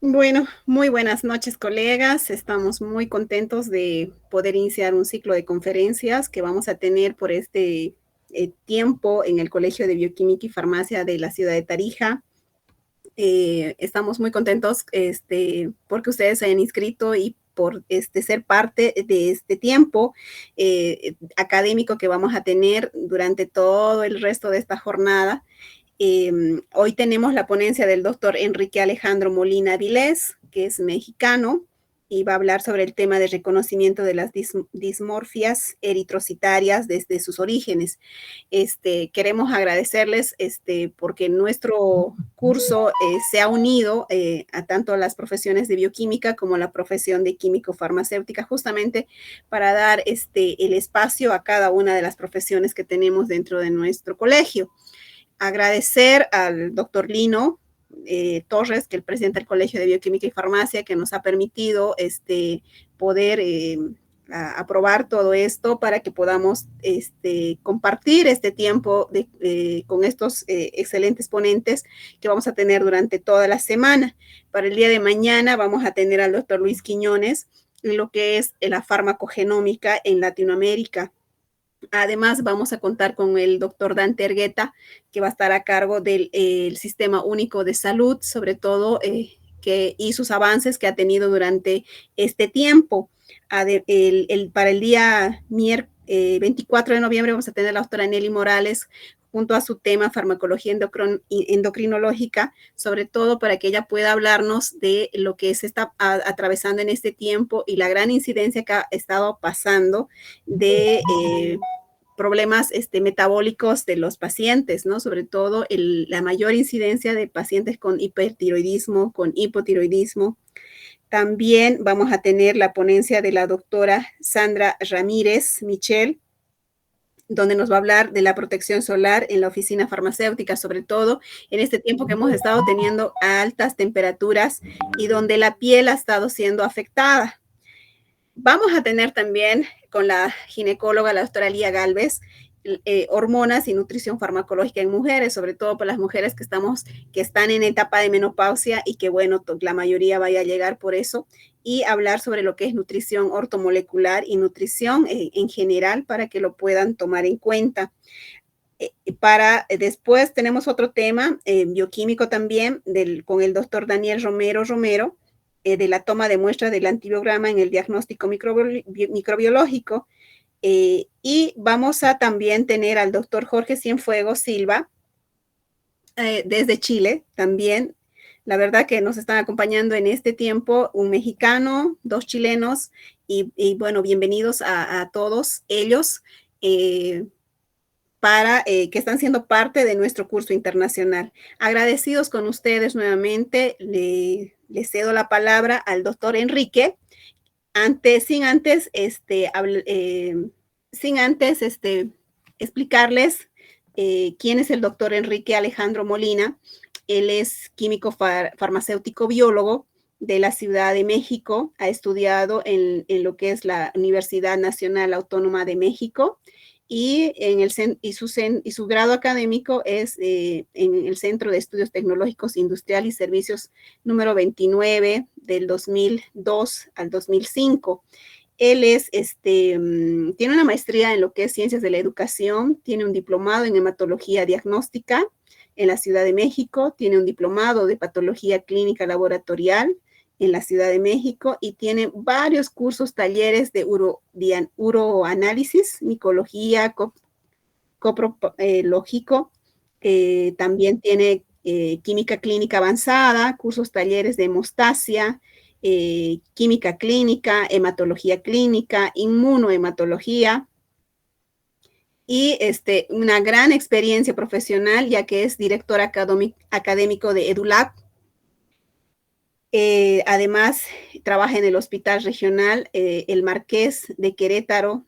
Bueno, muy buenas noches, colegas. Estamos muy contentos de poder iniciar un ciclo de conferencias que vamos a tener por este tiempo en el Colegio de Bioquímica y Farmacia de la ciudad de Tarija. Estamos muy contentos porque ustedes se hayan inscrito y por ser parte de este tiempo académico que vamos a tener durante todo el resto de esta jornada. Hoy tenemos la ponencia del doctor Enrique Alejandro Molina Vilés, que es mexicano, y va a hablar sobre el tema de reconocimiento de las dismorfias eritrocitarias desde sus orígenes. Queremos agradecerles porque nuestro curso se ha unido a tanto las profesiones de bioquímica como la profesión de químico-farmacéutica, justamente para dar el espacio a cada una de las profesiones que tenemos dentro de nuestro colegio. Agradecer al doctor Lino Torres, que es el presidente del Colegio de Bioquímica y Farmacia, que nos ha permitido poder aprobar todo esto para que podamos compartir este tiempo con estos excelentes ponentes que vamos a tener durante toda la semana. Para el día de mañana vamos a tener al doctor Luis Quiñones en lo que es la farmacogenómica en Latinoamérica. Además, vamos a contar con el doctor Dante Ergueta, que va a estar a cargo del Sistema Único de Salud, sobre todo, y sus avances que ha tenido durante este tiempo. Para el día 24 de noviembre vamos a tener a la doctora Nelly Morales junto a su tema farmacología endocrinológica, sobre todo para que ella pueda hablarnos de lo que se está atravesando en este tiempo y la gran incidencia que ha estado pasando de problemas metabólicos de los pacientes, ¿no? Sobre todo la mayor incidencia de pacientes con hipertiroidismo, con hipotiroidismo. También vamos a tener la ponencia de la doctora Sandra Ramírez Michel, donde nos va a hablar de la protección solar en la oficina farmacéutica, sobre todo en este tiempo que hemos estado teniendo altas temperaturas y donde la piel ha estado siendo afectada. Vamos a tener también con la ginecóloga, la doctora Lía Galvez, hormonas y nutrición farmacológica en mujeres, sobre todo para las mujeres que están en etapa de menopausia y que, bueno, la mayoría vaya a llegar por eso, y hablar sobre lo que es nutrición ortomolecular y nutrición en general para que lo puedan tomar en cuenta. Después tenemos otro tema bioquímico también con el doctor Daniel Romero, de la toma de muestra del antibiograma en el diagnóstico microbiológico. Y vamos a también tener al doctor Jorge Cienfuegos Silva, desde Chile también. La verdad que nos están acompañando en este tiempo un mexicano, dos chilenos, y bueno, bienvenidos a todos ellos. Que están siendo parte de nuestro curso internacional. Agradecidos con ustedes nuevamente, le cedo la palabra al doctor Enrique, sin antes explicarles quién es el doctor Enrique Alejandro Molina. Él es químico farmacéutico biólogo de la Ciudad de México, ha estudiado en lo que es la Universidad Nacional Autónoma de México, y su grado académico es en el Centro de Estudios Tecnológicos Industrial y Servicios número 29 del 2002 al 2005. Él tiene una maestría en lo que es ciencias de la educación, tiene un diplomado en hematología diagnóstica en la Ciudad de México, tiene un diplomado de patología clínica laboratorial en la Ciudad de México y tiene varios cursos, talleres de uroanálisis, micología, coprológico. También tiene química clínica avanzada, cursos, talleres de hemostasia, química clínica, hematología clínica, inmunohematología, y una gran experiencia profesional, ya que es director académico de EduLab. Además, trabaja en el Hospital Regional El Marqués de Querétaro,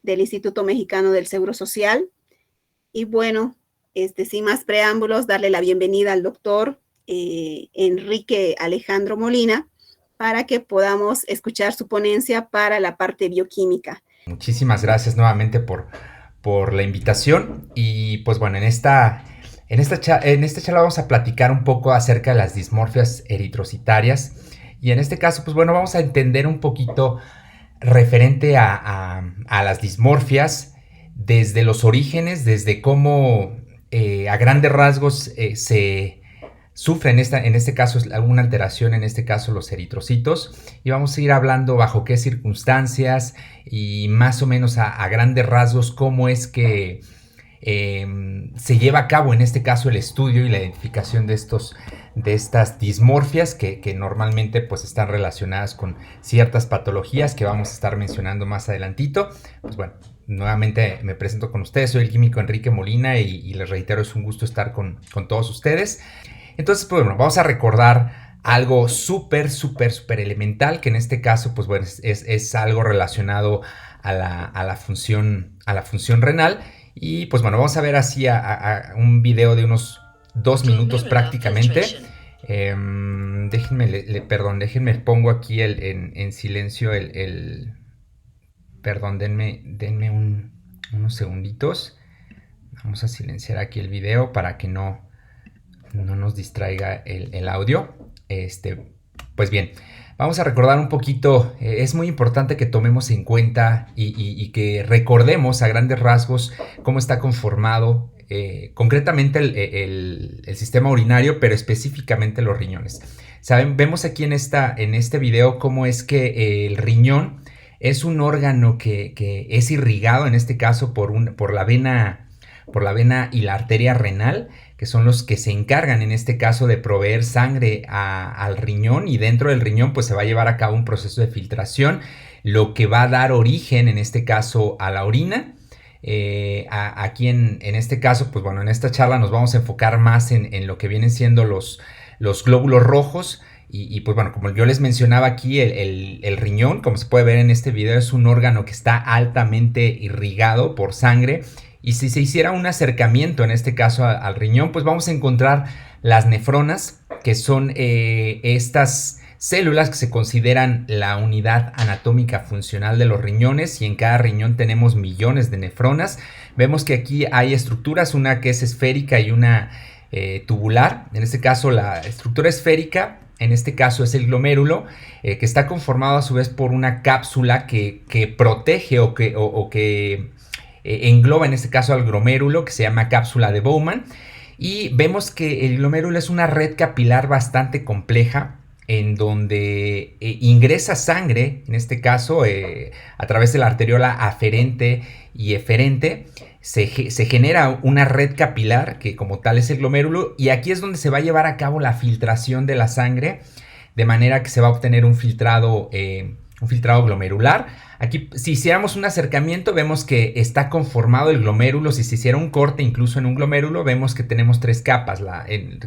del Instituto Mexicano del Seguro Social. Y bueno, sin más preámbulos, darle la bienvenida al doctor Enrique Alejandro Molina para que podamos escuchar su ponencia para la parte bioquímica. Muchísimas gracias nuevamente por la invitación y pues bueno, En esta charla vamos a platicar un poco acerca de las dismorfias eritrocitarias y en este caso, pues bueno, vamos a entender un poquito referente a las dismorfias desde los orígenes, desde cómo a grandes rasgos se sufre en este caso alguna alteración, en este caso los eritrocitos, y vamos a ir hablando bajo qué circunstancias y más o menos a grandes rasgos cómo es que se lleva a cabo en este caso el estudio y la identificación de estas dismorfias que normalmente pues están relacionadas con ciertas patologías que vamos a estar mencionando más adelantito. Pues bueno, nuevamente me presento con ustedes, soy el químico Enrique Molina y les reitero, es un gusto estar con todos ustedes. Entonces, pues bueno, vamos a recordar algo súper elemental, que en este caso, pues bueno, es algo relacionado a la función renal. Y pues bueno, vamos a ver así a un video de unos 2 minutos prácticamente. Déjenme, pongo aquí en silencio perdón, denme unos segunditos. Vamos a silenciar aquí el video para que no nos distraiga el audio. Pues bien, vamos a recordar un poquito, es muy importante que tomemos en cuenta y que recordemos a grandes rasgos cómo está conformado concretamente el sistema urinario, pero específicamente los riñones. Vemos aquí en este video cómo es que el riñón es un órgano que es irrigado, en este caso por la vena y la arteria renal, que son los que se encargan en este caso de proveer sangre al riñón, y dentro del riñón pues se va a llevar a cabo un proceso de filtración, lo que va a dar origen en este caso a la orina. Aquí en este caso, pues bueno, en esta charla nos vamos a enfocar más en lo que vienen siendo los glóbulos rojos. Y pues bueno, como yo les mencionaba aquí, el riñón, como se puede ver en este video, es un órgano que está altamente irrigado por sangre. Y si se hiciera un acercamiento, en este caso al riñón, pues vamos a encontrar las nefronas, que son estas células que se consideran la unidad anatómica funcional de los riñones, y en cada riñón tenemos millones de nefronas. Vemos que aquí hay estructuras, una que es esférica y una tubular. En este caso la estructura esférica, en este caso es el glomérulo, que está conformado a su vez por una cápsula que protege o que engloba en este caso al glomérulo, que se llama cápsula de Bowman. Y vemos que el glomérulo es una red capilar bastante compleja, en donde ingresa sangre, en este caso a través de la arteriola aferente y eferente. Se genera una red capilar que como tal es el glomérulo, y aquí es donde se va a llevar a cabo la filtración de la sangre, de manera que se va a obtener un filtrado glomerular. Aquí, si hiciéramos un acercamiento, vemos que está conformado el glomérulo. Si se hiciera un corte incluso en un glomérulo, vemos que tenemos 3 capas,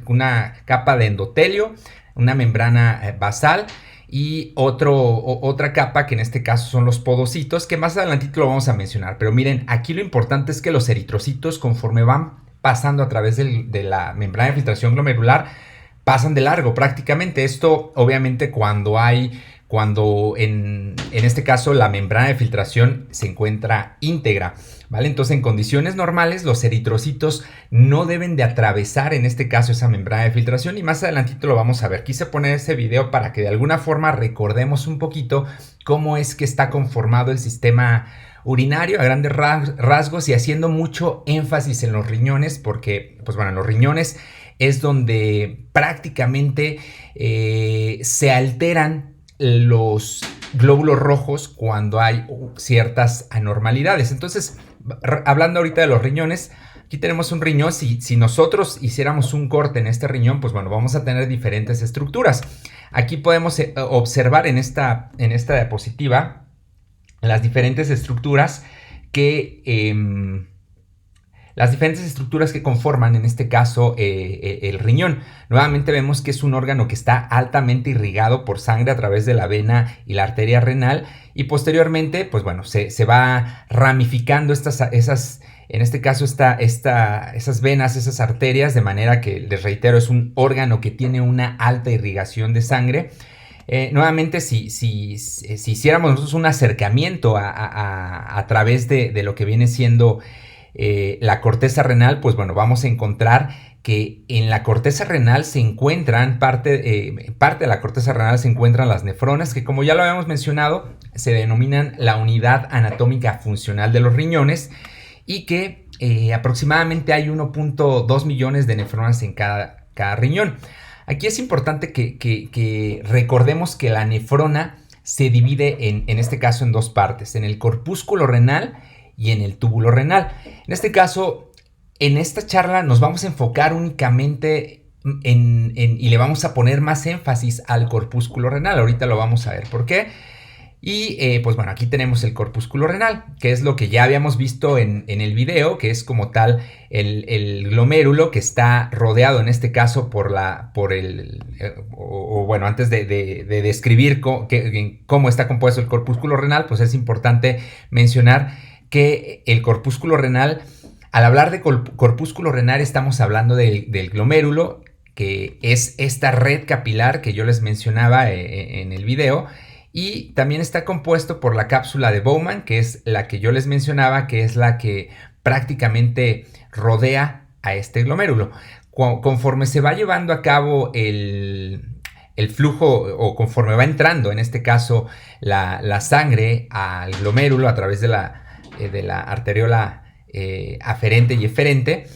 una capa de endotelio, una membrana basal y otra capa, que en este caso son los podocitos, que más adelantito lo vamos a mencionar. Pero miren, aquí lo importante es que los eritrocitos, conforme van pasando a través de la membrana de filtración glomerular, pasan de largo prácticamente. Esto obviamente cuando en este caso la membrana de filtración se encuentra íntegra, ¿vale? Entonces en condiciones normales los eritrocitos no deben de atravesar en este caso esa membrana de filtración, y más adelantito lo vamos a ver. Quise poner ese video para que de alguna forma recordemos un poquito cómo es que está conformado el sistema urinario a grandes rasgos, y haciendo mucho énfasis en los riñones, porque pues bueno, los riñones es donde prácticamente se alteran los glóbulos rojos cuando hay ciertas anormalidades. Entonces, hablando ahorita de los riñones, aquí tenemos un riñón. Si nosotros hiciéramos un corte en este riñón, pues bueno, vamos a tener diferentes estructuras. Aquí podemos observar en esta diapositiva las diferentes estructuras que conforman en este caso el riñón. Nuevamente vemos que es un órgano que está altamente irrigado por sangre a través de la vena y la arteria renal, y posteriormente pues bueno, se va ramificando en este caso esas venas, esas arterias, de manera que, les reitero, es un órgano que tiene una alta irrigación de sangre. Nuevamente, si hiciéramos nosotros un acercamiento a través de lo que viene siendo la corteza renal, pues bueno, vamos a encontrar que en la corteza renal se encuentran, parte de la corteza renal se encuentran las nefronas, que como ya lo habíamos mencionado, se denominan la unidad anatómica funcional de los riñones, y que aproximadamente hay 1.2 millones de nefronas en cada riñón. Aquí es importante que recordemos que la nefrona se divide en este caso en dos partes, en el corpúsculo renal y en el túbulo renal. En este caso, en esta charla nos vamos a enfocar únicamente y le vamos a poner más énfasis al corpúsculo renal. Ahorita lo vamos a ver por qué. Y pues bueno, aquí tenemos el corpúsculo renal, que es lo que ya habíamos visto en el video, que es como tal el glomérulo que está rodeado en este caso bueno, antes de describir cómo está compuesto el corpúsculo renal, pues es importante mencionar que el corpúsculo renal, al hablar de corpúsculo renal estamos hablando del glomérulo, que es esta red capilar que yo les mencionaba en el video. Y también está compuesto por la cápsula de Bowman, que es la que yo les mencionaba, que es la que prácticamente rodea a este glomérulo. Conforme se va llevando a cabo el flujo, o conforme va entrando, en este caso, la sangre al glomérulo a través de la arteriola aferente y eferente,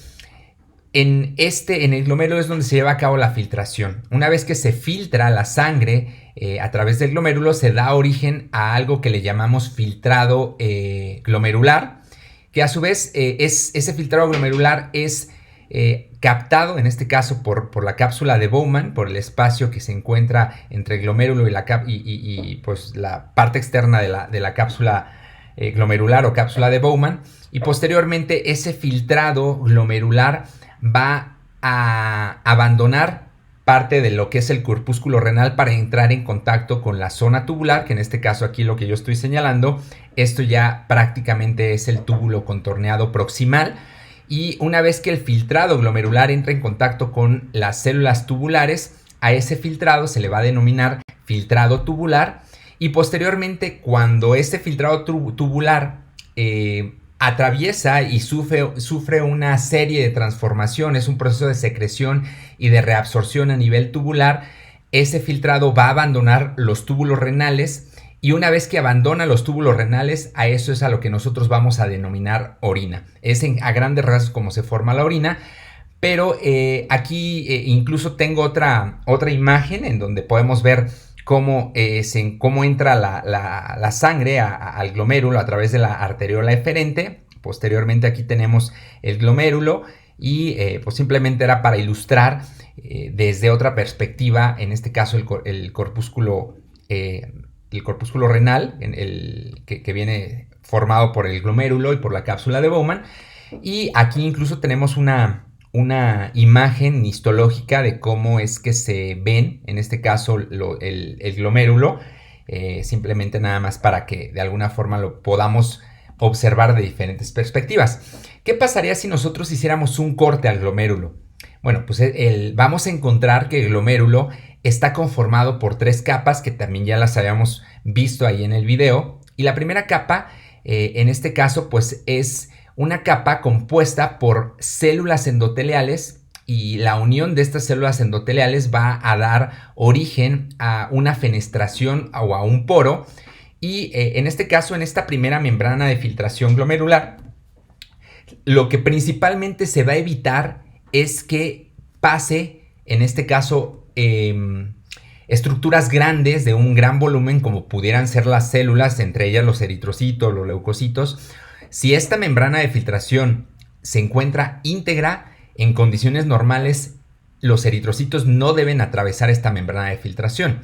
en el glomérulo es donde se lleva a cabo la filtración. Una vez que se filtra la sangre a través del glomérulo, se da origen a algo que le llamamos filtrado glomerular, que a su vez ese filtrado glomerular es captado, en este caso por la cápsula de Bowman, por el espacio que se encuentra entre el glomérulo y pues la parte externa de la cápsula glomerular o cápsula de Bowman, y posteriormente ese filtrado glomerular va a abandonar parte de lo que es el corpúsculo renal para entrar en contacto con la zona tubular, que en este caso aquí lo que yo estoy señalando, esto ya prácticamente es el túbulo contorneado proximal, y una vez que el filtrado glomerular entra en contacto con las células tubulares, a ese filtrado se le va a denominar filtrado tubular, y posteriormente cuando este filtrado tubular atraviesa y sufre una serie de transformaciones, un proceso de secreción y de reabsorción a nivel tubular, ese filtrado va a abandonar los túbulos renales, y una vez que abandona los túbulos renales, a eso es a lo que nosotros vamos a denominar orina. Es a grandes rasgos como se forma la orina, pero aquí incluso tengo otra imagen en donde podemos ver cómo entra la sangre al glomérulo a través de la arteriola eferente. Posteriormente aquí tenemos el glomérulo, y pues simplemente era para ilustrar desde otra perspectiva, en este caso el corpúsculo renal, que viene formado por el glomérulo y por la cápsula de Bowman. Y aquí incluso tenemos una imagen histológica de cómo es que se ven, en este caso, el glomérulo, simplemente nada más para que de alguna forma lo podamos observar de diferentes perspectivas. ¿Qué pasaría si nosotros hiciéramos un corte al glomérulo? Bueno, pues vamos a encontrar que el glomérulo está conformado por 3 capas, que también ya las habíamos visto ahí en el video. Y la primera capa, en este caso, pues es una capa compuesta por células endoteliales, y la unión de estas células endoteliales va a dar origen a una fenestración o a un poro. Y en este caso, en esta primera membrana de filtración glomerular, lo que principalmente se va a evitar es que pase, en este caso, estructuras grandes de un gran volumen, como pudieran ser las células, entre ellas los eritrocitos, los leucocitos. Si esta membrana de filtración se encuentra íntegra, en condiciones normales, los eritrocitos no deben atravesar esta membrana de filtración.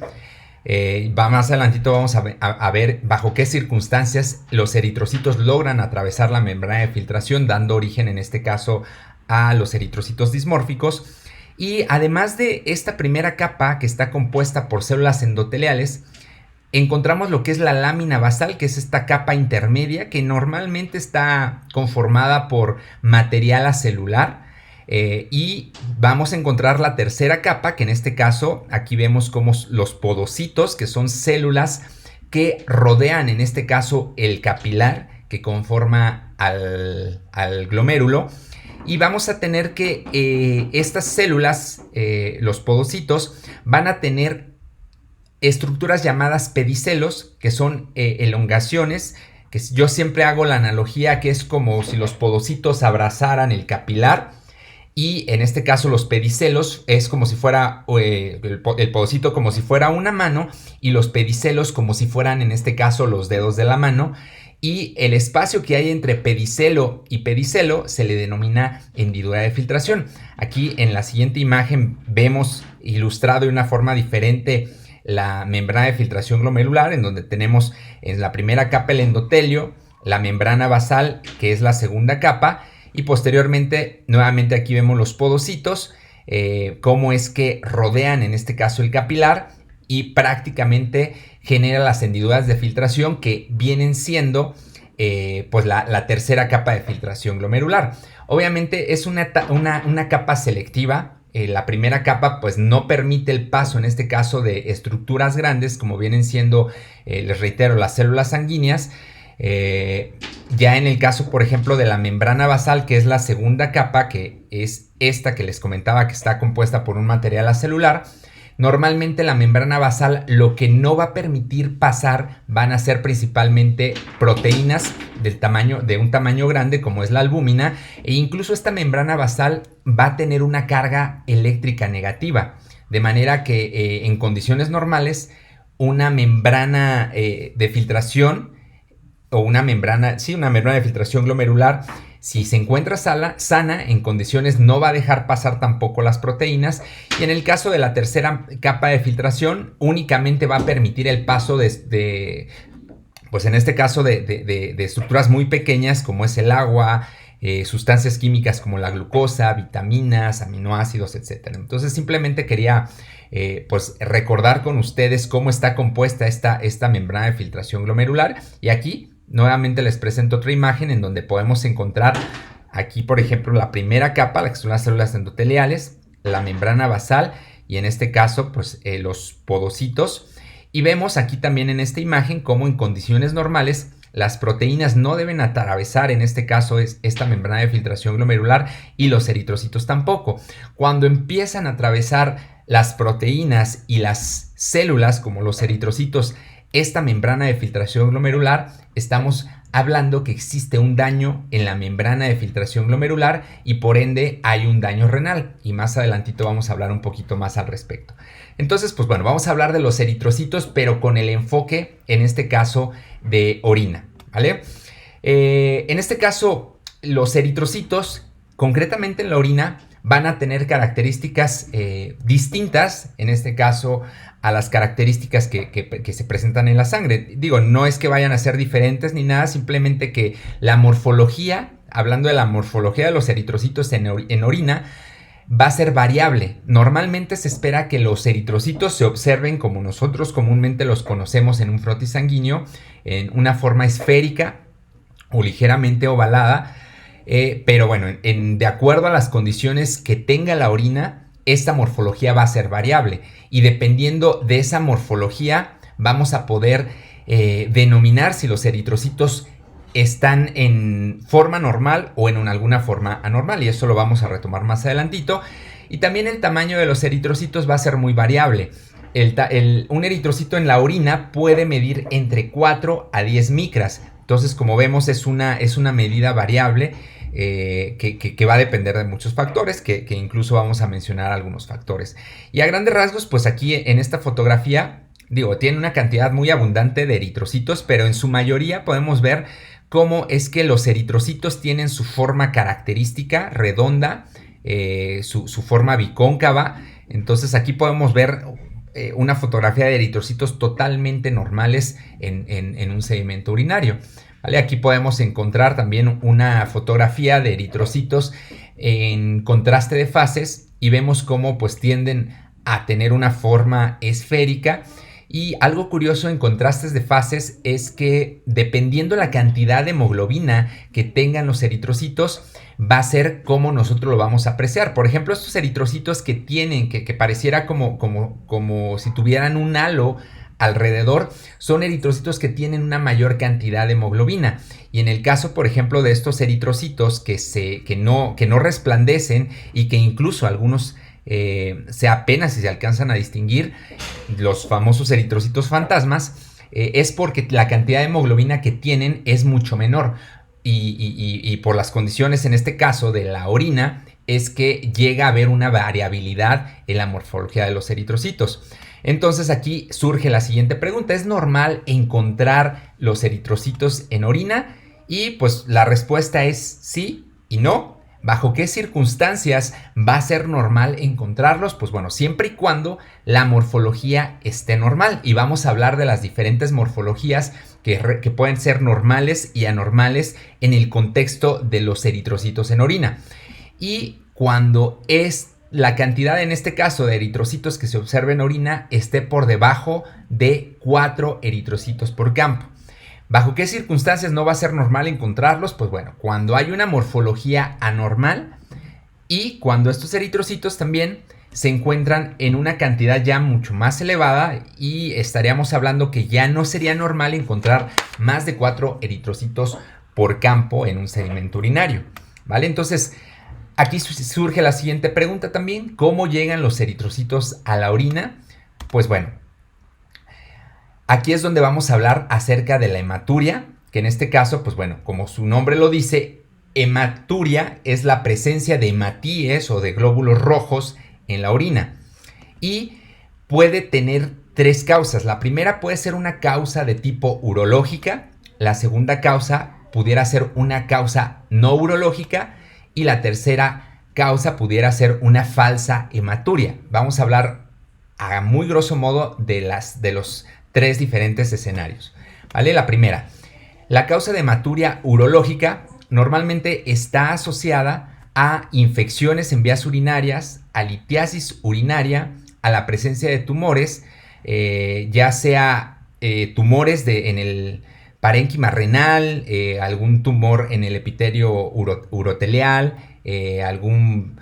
Más adelantito vamos a ver bajo qué circunstancias los eritrocitos logran atravesar la membrana de filtración, dando origen en este caso a los eritrocitos dismórficos. Y además de esta primera capa, que está compuesta por células endoteliales, encontramos lo que es la lámina basal, que es esta capa intermedia que normalmente está conformada por material acelular. Y vamos a encontrar la tercera capa, que en este caso aquí vemos como los podocitos, que son células que rodean en este caso el capilar que conforma al glomérulo y vamos a tener que estas células, los podocitos, van a tener estructuras llamadas pedicelos, que son elongaciones, que yo siempre hago la analogía que es como si los podocitos abrazaran el capilar, y en este caso los pedicelos es como si fuera el podocito como si fuera una mano, y los pedicelos como si fueran en este caso los dedos de la mano, y el espacio que hay entre pedicelo y pedicelo se le denomina hendidura de filtración. Aquí en la siguiente imagen vemos ilustrado de una forma diferente la membrana de filtración glomerular, en donde tenemos en la primera capa el endotelio, la membrana basal, que es la segunda capa, y posteriormente nuevamente aquí vemos los podocitos, cómo es que rodean en este caso el capilar y prácticamente genera las hendiduras de filtración, que vienen siendo pues la tercera capa de filtración glomerular. Obviamente es una capa selectiva. La primera capa pues no permite el paso en este caso de estructuras grandes como vienen siendo, les reitero, las células sanguíneas. Ya en el caso por ejemplo de la membrana basal, que es la segunda capa, que es esta que les comentaba que está compuesta por un material acelular, normalmente la membrana basal lo que no va a permitir pasar van a ser principalmente proteínas de un tamaño grande como es la albúmina, e incluso esta membrana basal va a tener una carga eléctrica negativa, de manera que en condiciones normales una membrana de filtración o una membrana de filtración glomerular, si se encuentra sana, en condiciones no va a dejar pasar tampoco las proteínas, y en el caso de la tercera capa de filtración únicamente va a permitir el paso pues en este caso de estructuras muy pequeñas como es el agua, sustancias químicas como la glucosa, vitaminas, aminoácidos, etc. Entonces simplemente quería pues recordar con ustedes cómo está compuesta esta membrana de filtración glomerular, y aquí nuevamente les presento otra imagen en donde podemos encontrar aquí, por ejemplo, la primera capa, la que son las células endoteliales, la membrana basal y en este caso, pues los podocitos. Y vemos aquí también en esta imagen cómo en condiciones normales las proteínas no deben atravesar, en este caso es esta membrana de filtración glomerular, y los eritrocitos tampoco. Cuando empiezan a atravesar las proteínas y las células, como los eritrocitos, esta membrana de filtración glomerular, estamos hablando que existe un daño en la membrana de filtración glomerular y por ende hay un daño renal, y más adelantito vamos a hablar un poquito más al respecto. Entonces, pues bueno, vamos a hablar de los eritrocitos, pero con el enfoque, en este caso, de orina, ¿vale? En este caso, los eritrocitos, concretamente en la orina, van a tener características distintas, en este caso, a las características que se presentan en la sangre. Digo, no es que vayan a ser diferentes ni nada, simplemente que la morfología, hablando de la morfología de los eritrocitos en orina, va a ser variable. Normalmente se espera que los eritrocitos se observen como nosotros comúnmente los conocemos en un frotis sanguíneo, en una forma esférica o ligeramente ovalada, pero bueno, de acuerdo a las condiciones que tenga la orina, esta morfología va a ser variable, y dependiendo de esa morfología vamos a poder denominar si los eritrocitos están en forma normal o en alguna forma anormal, y eso lo vamos a retomar más adelantito. Y también el tamaño de los eritrocitos va a ser muy variable. Un eritrocito en la orina puede medir entre 4 a 10 micras. Entonces, como vemos, es una medida variable que va a depender de muchos factores, que incluso vamos a mencionar algunos factores. Y a grandes rasgos, pues aquí en esta fotografía, digo, tiene una cantidad muy abundante de eritrocitos, pero en su mayoría podemos ver cómo es que los eritrocitos tienen su forma característica, redonda, su forma bicóncava. Entonces aquí podemos ver una fotografía de eritrocitos totalmente normales en un sedimento urinario. ¿Vale? Aquí podemos encontrar también una fotografía de eritrocitos en contraste de fases, y vemos cómo pues tienden a tener una forma esférica. Y algo curioso en contrastes de fases es que dependiendo la cantidad de hemoglobina que tengan los eritrocitos, va a ser como nosotros lo vamos a apreciar. Por ejemplo, estos eritrocitos que tienen, que pareciera como si tuvieran un halo alrededor son eritrocitos que tienen una mayor cantidad de hemoglobina. Y en el caso, por ejemplo, de estos eritrocitos que no resplandecen y que incluso algunos se apenas si se alcanzan a distinguir, los famosos eritrocitos fantasmas, es porque la cantidad de hemoglobina que tienen es mucho menor. Y por las condiciones, en este caso, de la orina, es que llega a haber una variabilidad en la morfología de los eritrocitos. Entonces aquí surge la siguiente pregunta: ¿es normal encontrar los eritrocitos en orina? Y pues la respuesta es sí y no. ¿Bajo qué circunstancias va a ser normal encontrarlos? Pues bueno, siempre y cuando la morfología esté normal. Y vamos a hablar de las diferentes morfologías que pueden ser normales y anormales en el contexto de los eritrocitos en orina. Y cuando es la cantidad, en este caso, de eritrocitos que se observa en orina esté por debajo de 4 eritrocitos por campo. ¿Bajo qué circunstancias no va a ser normal encontrarlos? Pues bueno, cuando hay una morfología anormal y cuando estos eritrocitos también se encuentran en una cantidad ya mucho más elevada, y estaríamos hablando que ya no sería normal encontrar más de 4 eritrocitos por campo en un sedimento urinario, ¿vale? Entonces, aquí surge la siguiente pregunta también: ¿cómo llegan los eritrocitos a la orina? Pues bueno, aquí es donde vamos a hablar acerca de la hematuria, que en este caso, pues bueno, como su nombre lo dice, hematuria es la presencia de hematíes o de glóbulos rojos en la orina. Y puede tener 3 causas. La primera puede ser una causa de tipo urológica, la segunda causa pudiera ser una causa no urológica, y la tercera causa pudiera ser una falsa hematuria. Vamos a hablar a muy grosso modo de los 3 diferentes escenarios, ¿vale? La primera, la causa de hematuria urológica normalmente está asociada a infecciones en vías urinarias, a litiasis urinaria, a la presencia de tumores, ya sea tumores en el parénquima renal, algún tumor en el epitelio urotelial, algún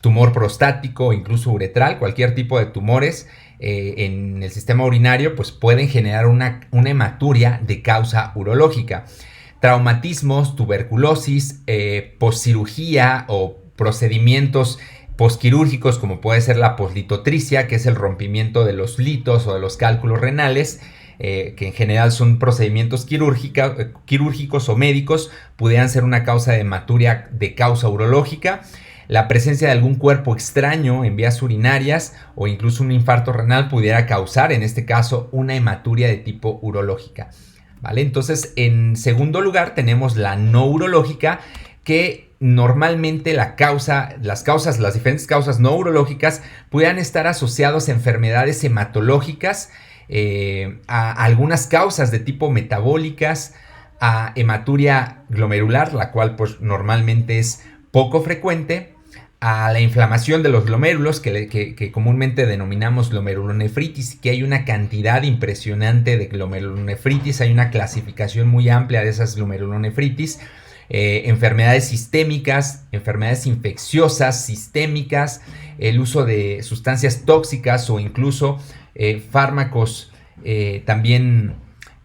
tumor prostático, incluso uretral. Cualquier tipo de tumores en el sistema urinario pues pueden generar una hematuria de causa urológica. Traumatismos, tuberculosis, poscirugía o procedimientos posquirúrgicos, como puede ser la poslitotricia, que es el rompimiento de los litos o de los cálculos renales, que en general son procedimientos quirúrgicos o médicos, pudieran ser una causa de hematuria de causa urológica. La presencia de algún cuerpo extraño en vías urinarias o incluso un infarto renal pudiera causar, en este caso, una hematuria de tipo urológica, ¿vale? Entonces, en segundo lugar, tenemos la no urológica, que normalmente las diferentes causas no urológicas pudieran estar asociadas a enfermedades hematológicas, a algunas causas de tipo metabólicas, a hematuria glomerular, la cual pues normalmente es poco frecuente, a la inflamación de los glomérulos, que comúnmente denominamos glomerulonefritis, que hay una cantidad impresionante de glomerulonefritis, hay una clasificación muy amplia de esas glomerulonefritis, enfermedades sistémicas, enfermedades infecciosas sistémicas, el uso de sustancias tóxicas o incluso fármacos también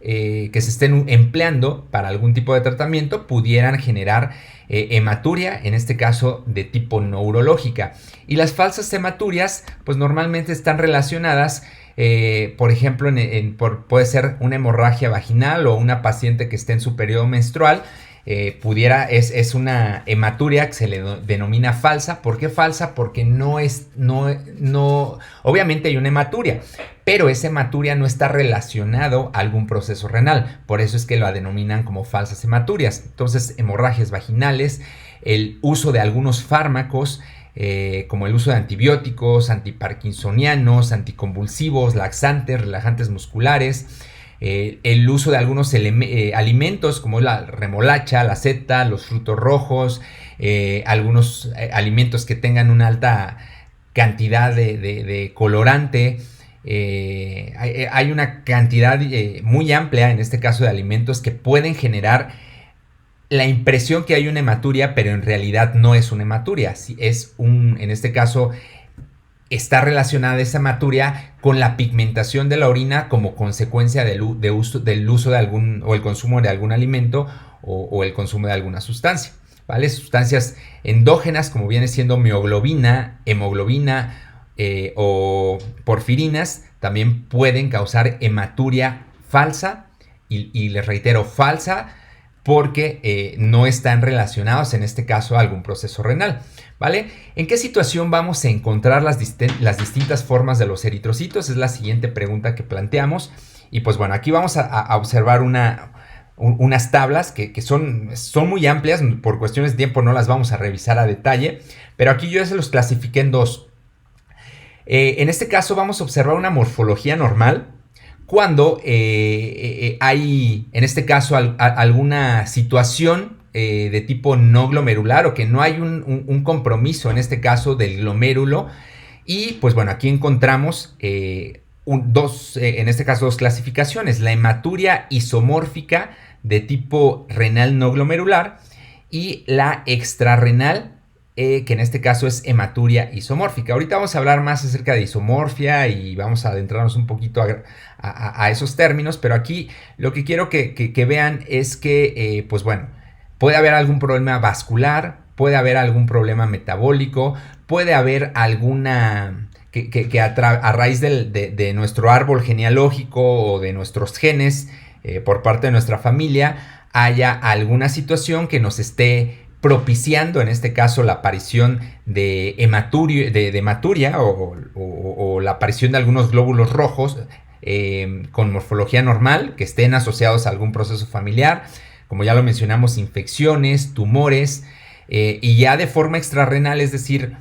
que se estén empleando para algún tipo de tratamiento pudieran generar hematuria, en este caso de tipo no urológica. Y las falsas hematurias pues normalmente están relacionadas, por ejemplo, puede ser una hemorragia vaginal o una paciente que esté en su periodo menstrual. Es una hematuria que se le denomina falsa. ¿Por qué falsa? Porque obviamente hay una hematuria, pero esa hematuria no está relacionado a algún proceso renal, por eso es que la denominan como falsas hematurias. Entonces, hemorragias vaginales, el uso de algunos fármacos, como el uso de antibióticos, antiparkinsonianos, anticonvulsivos, laxantes, relajantes musculares, el uso de algunos alimentos como la remolacha, la seta, los frutos rojos, algunos alimentos que tengan una alta cantidad de colorante. Hay una cantidad muy amplia, en este caso, de alimentos que pueden generar la impresión que hay una hematuria, pero en realidad no es una hematuria. En este caso, está relacionada esa hematuria con la pigmentación de la orina como consecuencia del uso de algún o el consumo de algún alimento o el consumo de alguna sustancia, ¿vale? Sustancias endógenas como viene siendo mioglobina, hemoglobina o porfirinas también pueden causar hematuria falsa y les reitero, falsa porque no están relacionados en este caso a algún proceso renal, ¿vale? ¿En qué situación vamos a encontrar las distintas formas de los eritrocitos? Es la siguiente pregunta que planteamos. Y pues bueno, aquí vamos a observar unas tablas que son muy amplias. Por cuestiones de tiempo no las vamos a revisar a detalle, pero aquí yo ya se los clasifiqué en dos. En este caso vamos a observar una morfología normal cuando hay, en este caso, alguna situación de tipo no glomerular o que no hay un compromiso, en este caso, del glomérulo. Y pues bueno, aquí encontramos en este caso, dos clasificaciones: la hematuria isomórfica de tipo renal no glomerular y la extrarrenal, que en este caso es hematuria isomórfica. Ahorita vamos a hablar más acerca de isomorfia y vamos a adentrarnos un poquito a esos términos, pero aquí lo que quiero que vean es que, pues bueno, puede haber algún problema vascular, puede haber algún problema metabólico, puede haber alguna... que a raíz de nuestro árbol genealógico o de nuestros genes por parte de nuestra familia haya alguna situación que nos esté propiciando, en este caso, la aparición de hematuria o la aparición de algunos glóbulos rojos con morfología normal, que estén asociados a algún proceso familiar, como ya lo mencionamos, infecciones, tumores, y ya de forma extrarrenal, es decir,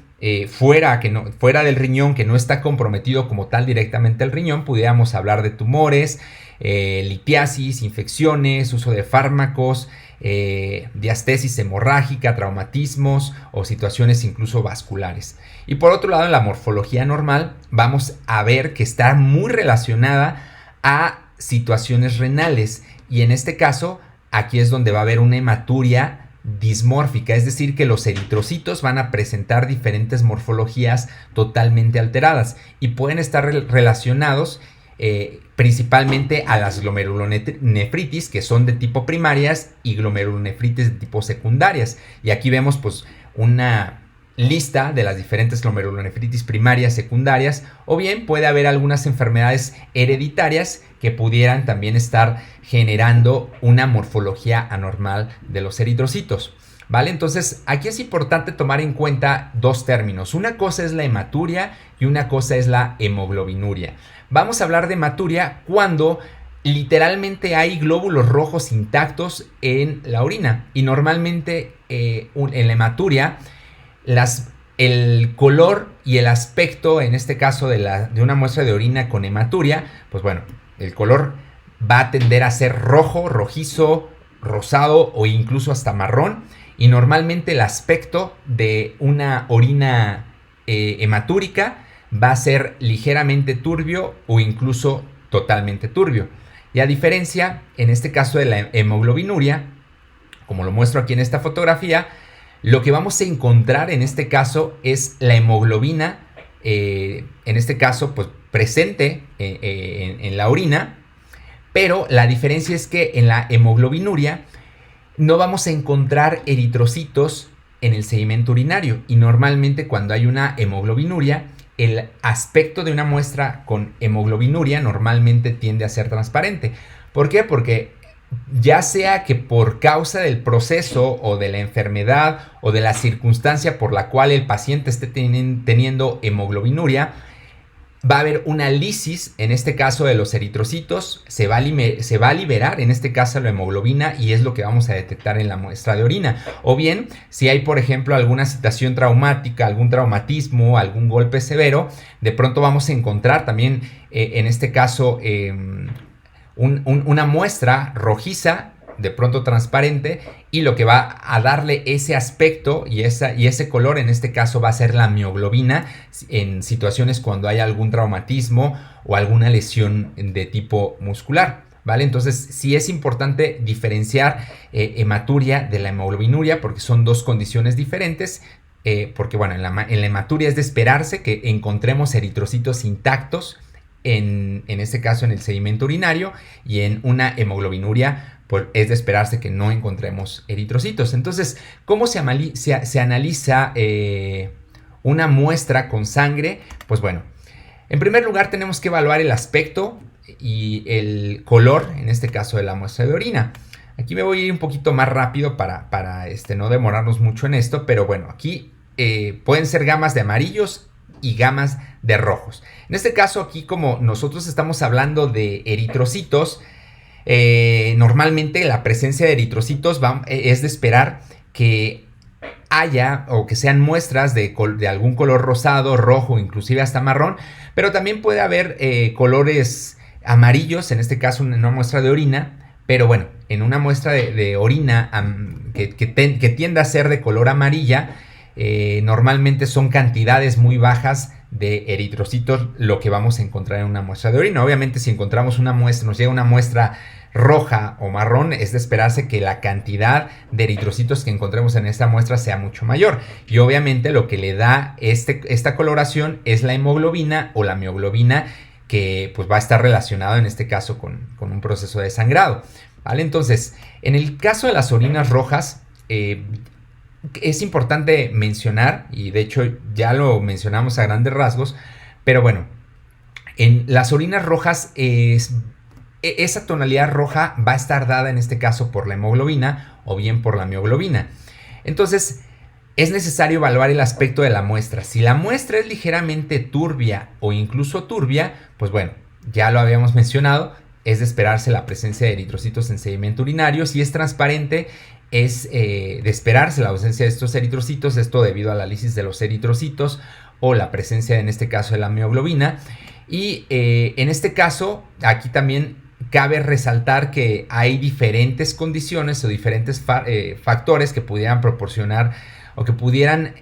fuera del riñón, que no está comprometido como tal directamente el riñón, pudiéramos hablar de tumores, litiasis, infecciones, uso de fármacos, diastesis hemorrágica, traumatismos o situaciones incluso vasculares. Y por otro lado, en la morfología normal vamos a ver que está muy relacionada a situaciones renales, y en este caso aquí es donde va a haber una hematuria dismórfica, es decir, que los eritrocitos van a presentar diferentes morfologías totalmente alteradas y pueden estar relacionados principalmente a las glomerulonefritis, que son de tipo primarias, y glomerulonefritis de tipo secundarias. Y aquí vemos pues una lista de las diferentes glomerulonefritis primarias, secundarias, o bien puede haber algunas enfermedades hereditarias que pudieran también estar generando una morfología anormal de los eritrocitos, ¿vale? Entonces aquí es importante tomar en cuenta dos términos. Una cosa es la hematuria y una cosa es la hemoglobinuria. Vamos a hablar de hematuria cuando literalmente hay glóbulos rojos intactos en la orina, y normalmente en la hematuria el color y el aspecto, en este caso de una muestra de orina con hematuria, pues bueno, el color va a tender a ser rojo, rojizo, rosado o incluso hasta marrón, y normalmente el aspecto de una orina hematúrica va a ser ligeramente turbio o incluso totalmente turbio. Y a diferencia, en este caso de la hemoglobinuria, como lo muestro aquí en esta fotografía, lo que vamos a encontrar en este caso es la hemoglobina, en este caso pues presente en la orina, pero la diferencia es que en la hemoglobinuria no vamos a encontrar eritrocitos en el sedimento urinario, y normalmente cuando hay una hemoglobinuria, el aspecto de una muestra con hemoglobinuria normalmente tiende a ser transparente. ¿Por qué? Porque ya sea que por causa del proceso o de la enfermedad o de la circunstancia por la cual el paciente esté teniendo hemoglobinuria, va a haber una lisis, en este caso de los eritrocitos, se va a liberar en este caso la hemoglobina, y es lo que vamos a detectar en la muestra de orina. O bien, si hay por ejemplo alguna situación traumática, algún traumatismo, algún golpe severo, de pronto vamos a encontrar también en este caso una muestra rojiza, de pronto transparente, y lo que va a darle ese aspecto y ese color en este caso va a ser la mioglobina en situaciones cuando hay algún traumatismo o alguna lesión de tipo muscular, ¿vale? Entonces sí es importante diferenciar hematuria de la hemoglobinuria porque son dos condiciones diferentes. porque bueno, en la hematuria es de esperarse que encontremos eritrocitos intactos, en este caso en el sedimento urinario, y en una hemoglobinuria pues es de esperarse que no encontremos eritrocitos. Entonces, ¿cómo se analiza una muestra con sangre? Pues bueno, en primer lugar tenemos que evaluar el aspecto y el color, en este caso de la muestra de orina. Aquí me voy a ir un poquito más rápido para no demorarnos mucho en esto, pero bueno, aquí pueden ser gamas de amarillos y gamas de rojos. En este caso aquí, como nosotros estamos hablando de eritrocitos, normalmente la presencia de eritrocitos es de esperar que haya o que sean muestras de algún color rosado, rojo, inclusive hasta marrón, pero también puede haber colores amarillos, en este caso en una muestra de orina, pero bueno, en una muestra de orina que tiende a ser de color amarilla, normalmente son cantidades muy bajas de eritrocitos lo que vamos a encontrar en una muestra de orina. Obviamente si encontramos una muestra, nos llega una muestra roja o marrón, es de esperarse que la cantidad de eritrocitos que encontremos en esta muestra sea mucho mayor. Y obviamente lo que le da esta coloración es la hemoglobina o la mioglobina, que pues va a estar relacionado en este caso con un proceso de sangrado, ¿vale? Entonces, en el caso de las orinas rojas, es importante mencionar, y de hecho ya lo mencionamos a grandes rasgos, pero bueno, en las orinas rojas esa tonalidad roja va a estar dada en este caso por la hemoglobina o bien por la mioglobina. Entonces es necesario evaluar el aspecto de la muestra. Si la muestra es ligeramente turbia o incluso turbia, pues bueno, ya lo habíamos mencionado, es de esperarse la presencia de eritrocitos en sedimento urinario. Si es transparente, es de esperarse la ausencia de estos eritrocitos, esto debido a la lisis de los eritrocitos o la presencia en este caso de la mioglobina. Y en este caso, aquí también cabe resaltar que hay diferentes condiciones o diferentes factores que pudieran proporcionar o que pudieran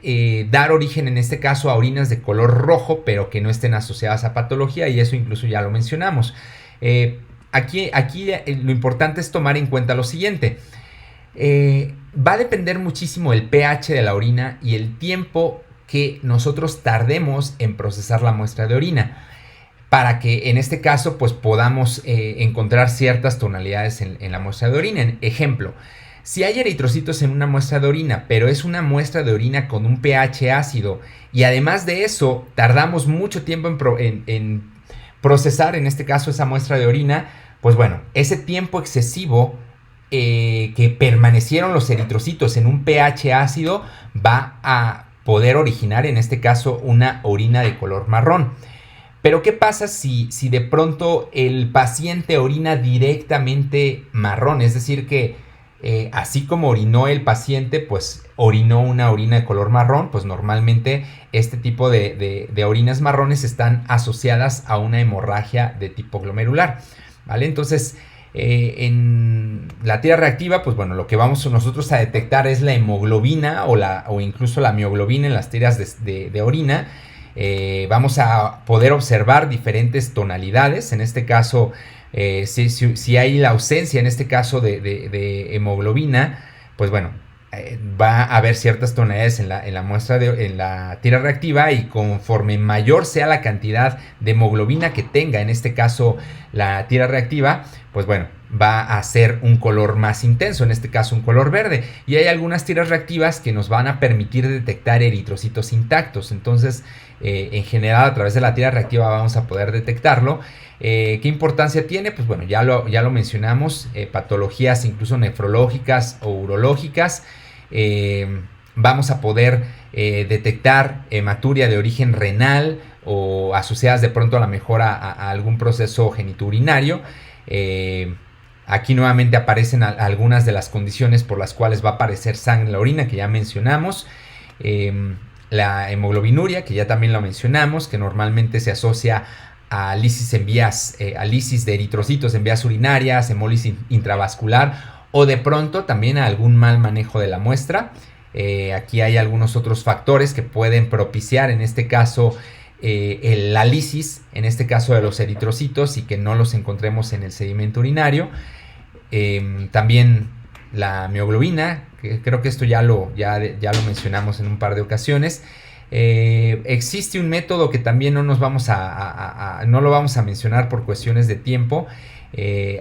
dar origen en este caso a orinas de color rojo, pero que no estén asociadas a patología, y eso incluso ya lo mencionamos. Aquí lo importante es tomar en cuenta lo siguiente. Va a depender muchísimo el pH de la orina y el tiempo que nosotros tardemos en procesar la muestra de orina, para que en este caso pues podamos encontrar ciertas tonalidades en la muestra de orina. Ejemplo, si hay eritrocitos en una muestra de orina, pero es una muestra de orina con un pH ácido, y además de eso tardamos mucho tiempo en procesar en este caso esa muestra de orina, pues bueno, ese tiempo excesivo que permanecieron los eritrocitos en un pH ácido va a poder originar en este caso una orina de color marrón. Pero ¿qué pasa si de pronto el paciente orina directamente marrón? Es decir que así como orinó el paciente, pues orinó una orina de color marrón. Pues normalmente este tipo de orinas marrones están asociadas a una hemorragia de tipo glomerular, ¿vale? Entonces en la tira reactiva, pues bueno, lo que vamos nosotros a detectar es la hemoglobina o incluso la mioglobina en las tiras de orina. Vamos a poder observar diferentes tonalidades. En este caso, si hay la ausencia, en este caso de hemoglobina, pues bueno, va a haber ciertas tonalidades en la muestra en la tira reactiva, y conforme mayor sea la cantidad de hemoglobina que tenga, en este caso la tira reactiva, pues bueno, va a ser un color más intenso, en este caso un color verde. Y hay algunas tiras reactivas que nos van a permitir detectar eritrocitos intactos. Entonces, en general, a través de la tira reactiva vamos a poder detectarlo. ¿Qué importancia tiene? Pues bueno, ya lo mencionamos, patologías incluso nefrológicas o urológicas. Vamos a poder detectar hematuria de origen renal o asociadas de pronto a la mejor a algún proceso genitourinario. Aquí nuevamente aparecen algunas de las condiciones por las cuales va a aparecer sangre en la orina, que ya mencionamos. La hemoglobinuria, que ya también lo mencionamos, que normalmente se asocia a lisis a lisis de eritrocitos en vías urinarias, hemólisis intravascular, o de pronto también a algún mal manejo de la muestra. Aquí hay algunos otros factores que pueden propiciar en este caso la lisis, en este caso de los eritrocitos, y que no los encontremos en el sedimento urinario. También la mioglobina, que creo que esto ya lo mencionamos en un par de ocasiones. Existe un método que también no lo vamos a mencionar por cuestiones de tiempo.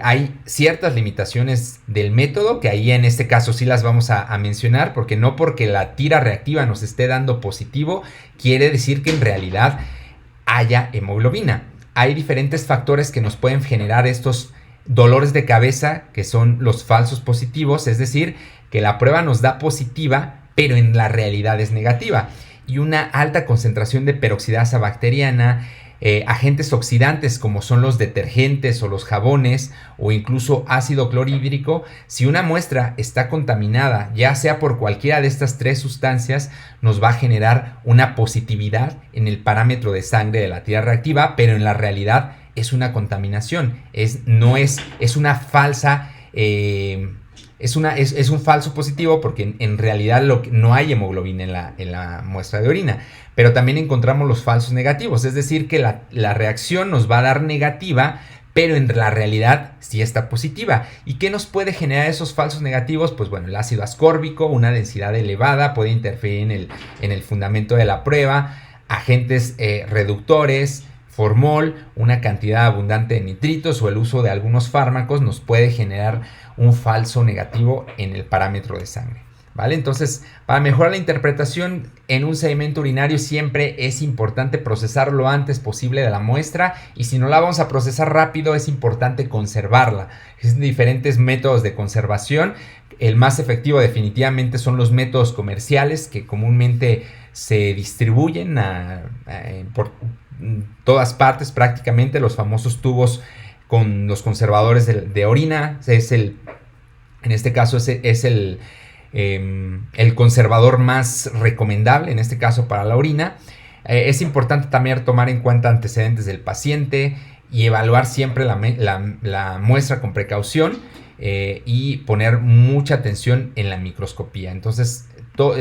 Hay ciertas limitaciones del método que ahí en este caso sí las vamos a mencionar, porque no porque la tira reactiva nos esté dando positivo quiere decir que en realidad haya hemoglobina. Hay diferentes factores que nos pueden generar estos dolores de cabeza, que son los falsos positivos, es decir, que la prueba nos da positiva pero en la realidad es negativa, y una alta concentración de peroxidasa bacteriana, agentes oxidantes como son los detergentes o los jabones, o incluso ácido clorhídrico. Si una muestra está contaminada, ya sea por cualquiera de estas tres sustancias, nos va a generar una positividad en el parámetro de sangre de la tira reactiva, pero en la realidad es una contaminación, es una falsa, es un falso positivo, porque en realidad no hay hemoglobina en la muestra de orina. Pero también encontramos los falsos negativos, es decir, que la reacción nos va a dar negativa, pero en la realidad sí está positiva. ¿Y qué nos puede generar esos falsos negativos? Pues bueno, el ácido ascórbico, una densidad elevada, puede interferir en el fundamento de la prueba, agentes reductores, formol, una cantidad abundante de nitritos o el uso de algunos fármacos nos puede generar un falso negativo en el parámetro de sangre, ¿vale? Entonces, para mejorar la interpretación en un sedimento urinario siempre es importante procesar lo antes posible de la muestra, y si no la vamos a procesar rápido es importante conservarla. Existen diferentes métodos de conservación. El más efectivo definitivamente son los métodos comerciales que comúnmente se distribuyen por todas partes prácticamente, los famosos tubos con los conservadores de orina. En este caso es el conservador más recomendable, en este caso para la orina. Es importante también tomar en cuenta antecedentes del paciente y evaluar siempre la muestra con precaución, y poner mucha atención en la microscopía. Entonces,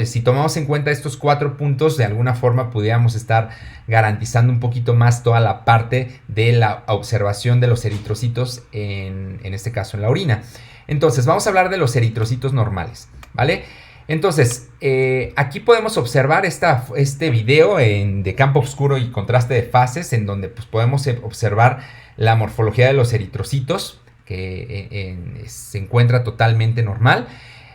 si tomamos en cuenta estos 4 puntos, de alguna forma pudiéramos estar garantizando un poquito más toda la parte de la observación de los eritrocitos, en este caso en la orina. Entonces, vamos a hablar de los eritrocitos normales, ¿vale? Entonces, aquí podemos observar este video de campo oscuro y contraste de fases, en donde pues, podemos observar la morfología de los eritrocitos, que se encuentra totalmente normal.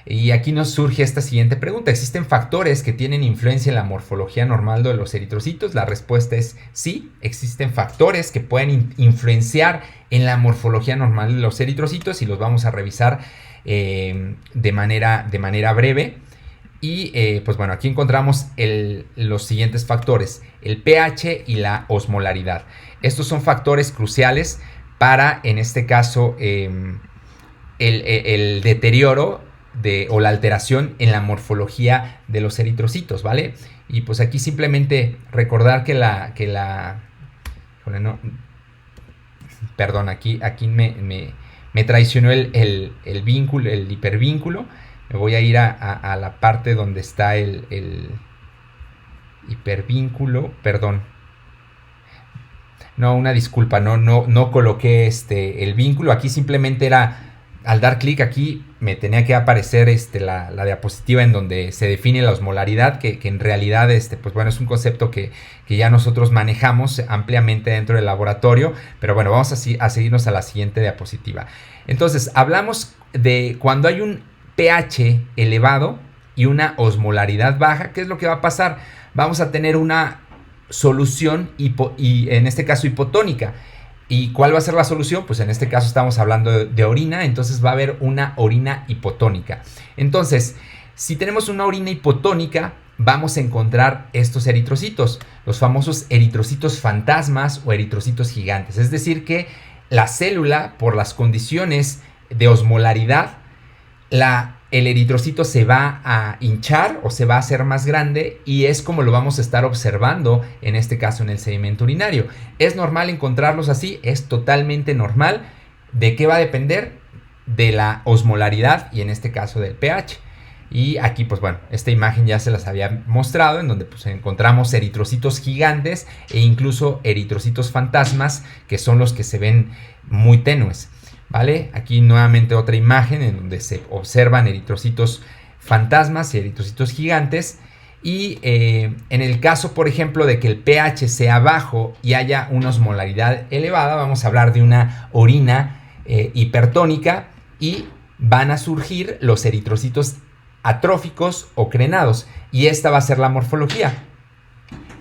Y aquí nos surge esta siguiente pregunta: ¿existen factores que tienen influencia en la morfología normal de los eritrocitos? La respuesta es sí, existen factores que pueden influenciar en la morfología normal de los eritrocitos, y los vamos a revisar de manera breve. Y pues bueno, aquí encontramos los siguientes factores: el pH y la osmolaridad. Estos son factores cruciales para, en este caso, el deterioro o la alteración en la morfología de los eritrocitos, ¿vale? Y pues aquí simplemente recordar perdón, aquí me traicionó el vínculo, el hipervínculo. Me voy a ir a la parte donde está el hipervínculo, perdón. No, una disculpa, no coloqué el vínculo. Aquí simplemente era, al dar clic aquí, me tenía que aparecer la diapositiva en donde se define la osmolaridad, que en realidad pues bueno, es un concepto que ya nosotros manejamos ampliamente dentro del laboratorio. Pero bueno, vamos a seguirnos a la siguiente diapositiva. Entonces, hablamos de cuando hay un pH elevado y una osmolaridad baja. ¿Qué es lo que va a pasar? Vamos a tener una solución y en este caso hipotónica. ¿Y cuál va a ser la solución? Pues en este caso estamos hablando de orina, entonces va a haber una orina hipotónica. Entonces, si tenemos una orina hipotónica, vamos a encontrar estos eritrocitos, los famosos eritrocitos fantasmas o eritrocitos gigantes. Es decir que la célula, por las condiciones de osmolaridad, el eritrocito se va a hinchar o se va a hacer más grande, y es como lo vamos a estar observando en este caso en el sedimento urinario. ¿Es normal encontrarlos así? Es totalmente normal. ¿De qué va a depender? De la osmolaridad y en este caso del pH. Y aquí pues bueno, esta imagen ya se las había mostrado, en donde pues encontramos eritrocitos gigantes e incluso eritrocitos fantasmas, que son los que se ven muy tenues, ¿vale? Aquí nuevamente otra imagen en donde se observan eritrocitos fantasmas y eritrocitos gigantes. Y en el caso, por ejemplo, de que el pH sea bajo y haya una osmolaridad elevada, vamos a hablar de una orina hipertónica y van a surgir los eritrocitos atróficos o crenados. Y esta va a ser la morfología.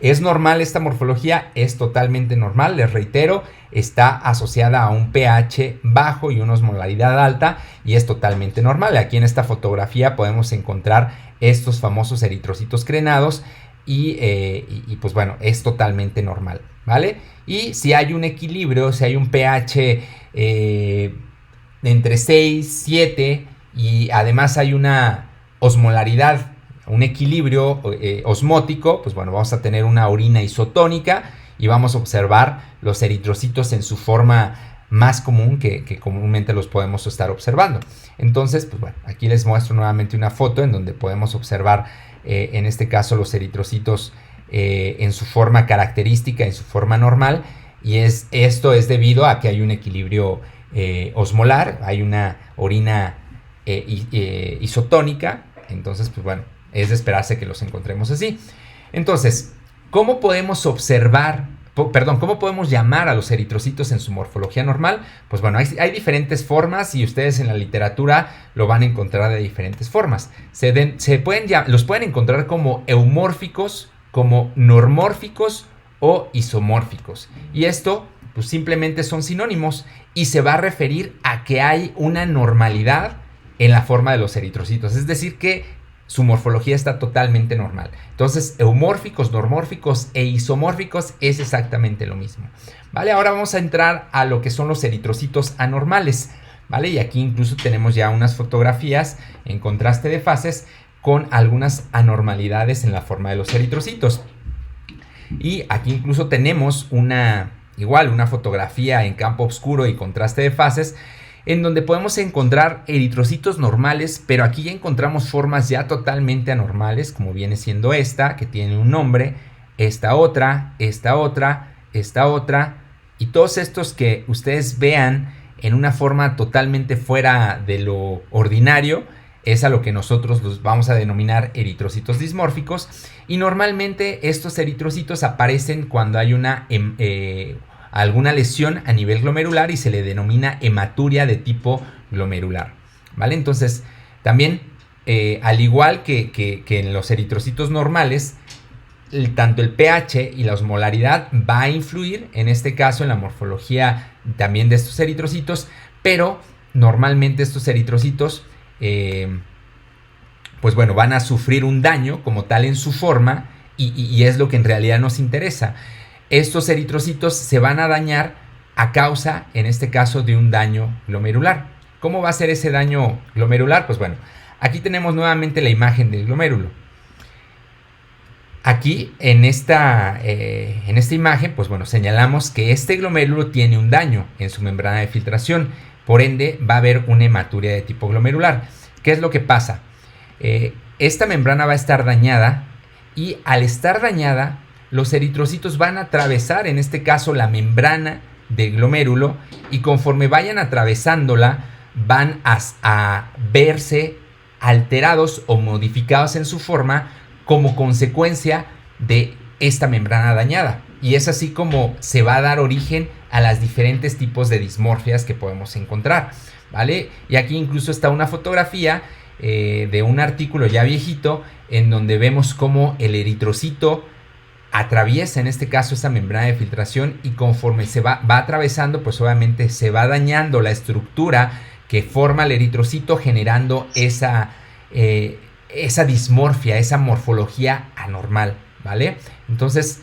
¿Es normal esta morfología? Es totalmente normal, les reitero, está asociada a un pH bajo y una osmolaridad alta y es totalmente normal. Aquí en esta fotografía podemos encontrar estos famosos eritrocitos crenados y pues bueno, es totalmente normal, ¿vale? Y si hay un equilibrio, si hay un pH entre 6, 7 y además hay una osmolaridad, un equilibrio osmótico, pues bueno, vamos a tener una orina isotónica y vamos a observar los eritrocitos en su forma más común que comúnmente los podemos estar observando. Entonces, pues bueno, aquí les muestro nuevamente una foto en donde podemos observar en este caso los eritrocitos en su forma característica, en su forma normal, y esto es debido a que hay un equilibrio osmolar, hay una orina isotónica. Entonces, pues bueno, es de esperarse que los encontremos así. Entonces, ¿cómo podemos cómo podemos llamar a los eritrocitos en su morfología normal? Pues bueno, hay diferentes formas y ustedes en la literatura lo van a encontrar de diferentes formas. Los pueden encontrar como eumórficos, como normórficos o isomórficos. Y esto, pues simplemente son sinónimos y se va a referir a que hay una normalidad en la forma de los eritrocitos. Es decir, que su morfología está totalmente normal. Entonces, eumórficos, normórficos e isomórficos es exactamente lo mismo. ¿Vale? Ahora vamos a entrar a lo que son los eritrocitos anormales. ¿Vale? Y aquí incluso tenemos ya unas fotografías en contraste de fases con algunas anormalidades en la forma de los eritrocitos. Y aquí incluso tenemos una fotografía en campo oscuro y contraste de fases en donde podemos encontrar eritrocitos normales, pero aquí ya encontramos formas ya totalmente anormales, como viene siendo esta, que tiene un nombre, esta otra, esta otra, esta otra, y todos estos que ustedes vean en una forma totalmente fuera de lo ordinario, es a lo que nosotros los vamos a denominar eritrocitos dismórficos, y normalmente estos eritrocitos aparecen cuando hay alguna lesión a nivel glomerular y se le denomina hematuria de tipo glomerular, ¿vale? Entonces, también, al igual que en los eritrocitos normales, tanto el pH y la osmolaridad va a influir, en este caso, en la morfología también de estos eritrocitos, pero normalmente estos eritrocitos, pues bueno, van a sufrir un daño como tal en su forma y es lo que en realidad nos interesa. Estos eritrocitos se van a dañar a causa, en este caso, de un daño glomerular. ¿Cómo va a ser ese daño glomerular? Pues bueno, aquí tenemos nuevamente la imagen del glomérulo. Aquí, en esta imagen, pues bueno, señalamos que este glomérulo tiene un daño en su membrana de filtración. Por ende, va a haber una hematuria de tipo glomerular. ¿Qué es lo que pasa? Esta membrana va a estar dañada y al estar dañada, los eritrocitos van a atravesar, en este caso, la membrana del glomérulo y conforme vayan atravesándola van a verse alterados o modificados en su forma como consecuencia de esta membrana dañada. Y es así como se va a dar origen a las diferentes tipos de dismorfias que podemos encontrar, ¿vale? Y aquí incluso está una fotografía de un artículo ya viejito en donde vemos cómo el eritrocito atraviesa en este caso esta membrana de filtración y conforme se va atravesando, pues obviamente se va dañando la estructura que forma el eritrocito, generando esa dismorfia, esa morfología anormal, ¿vale? Entonces,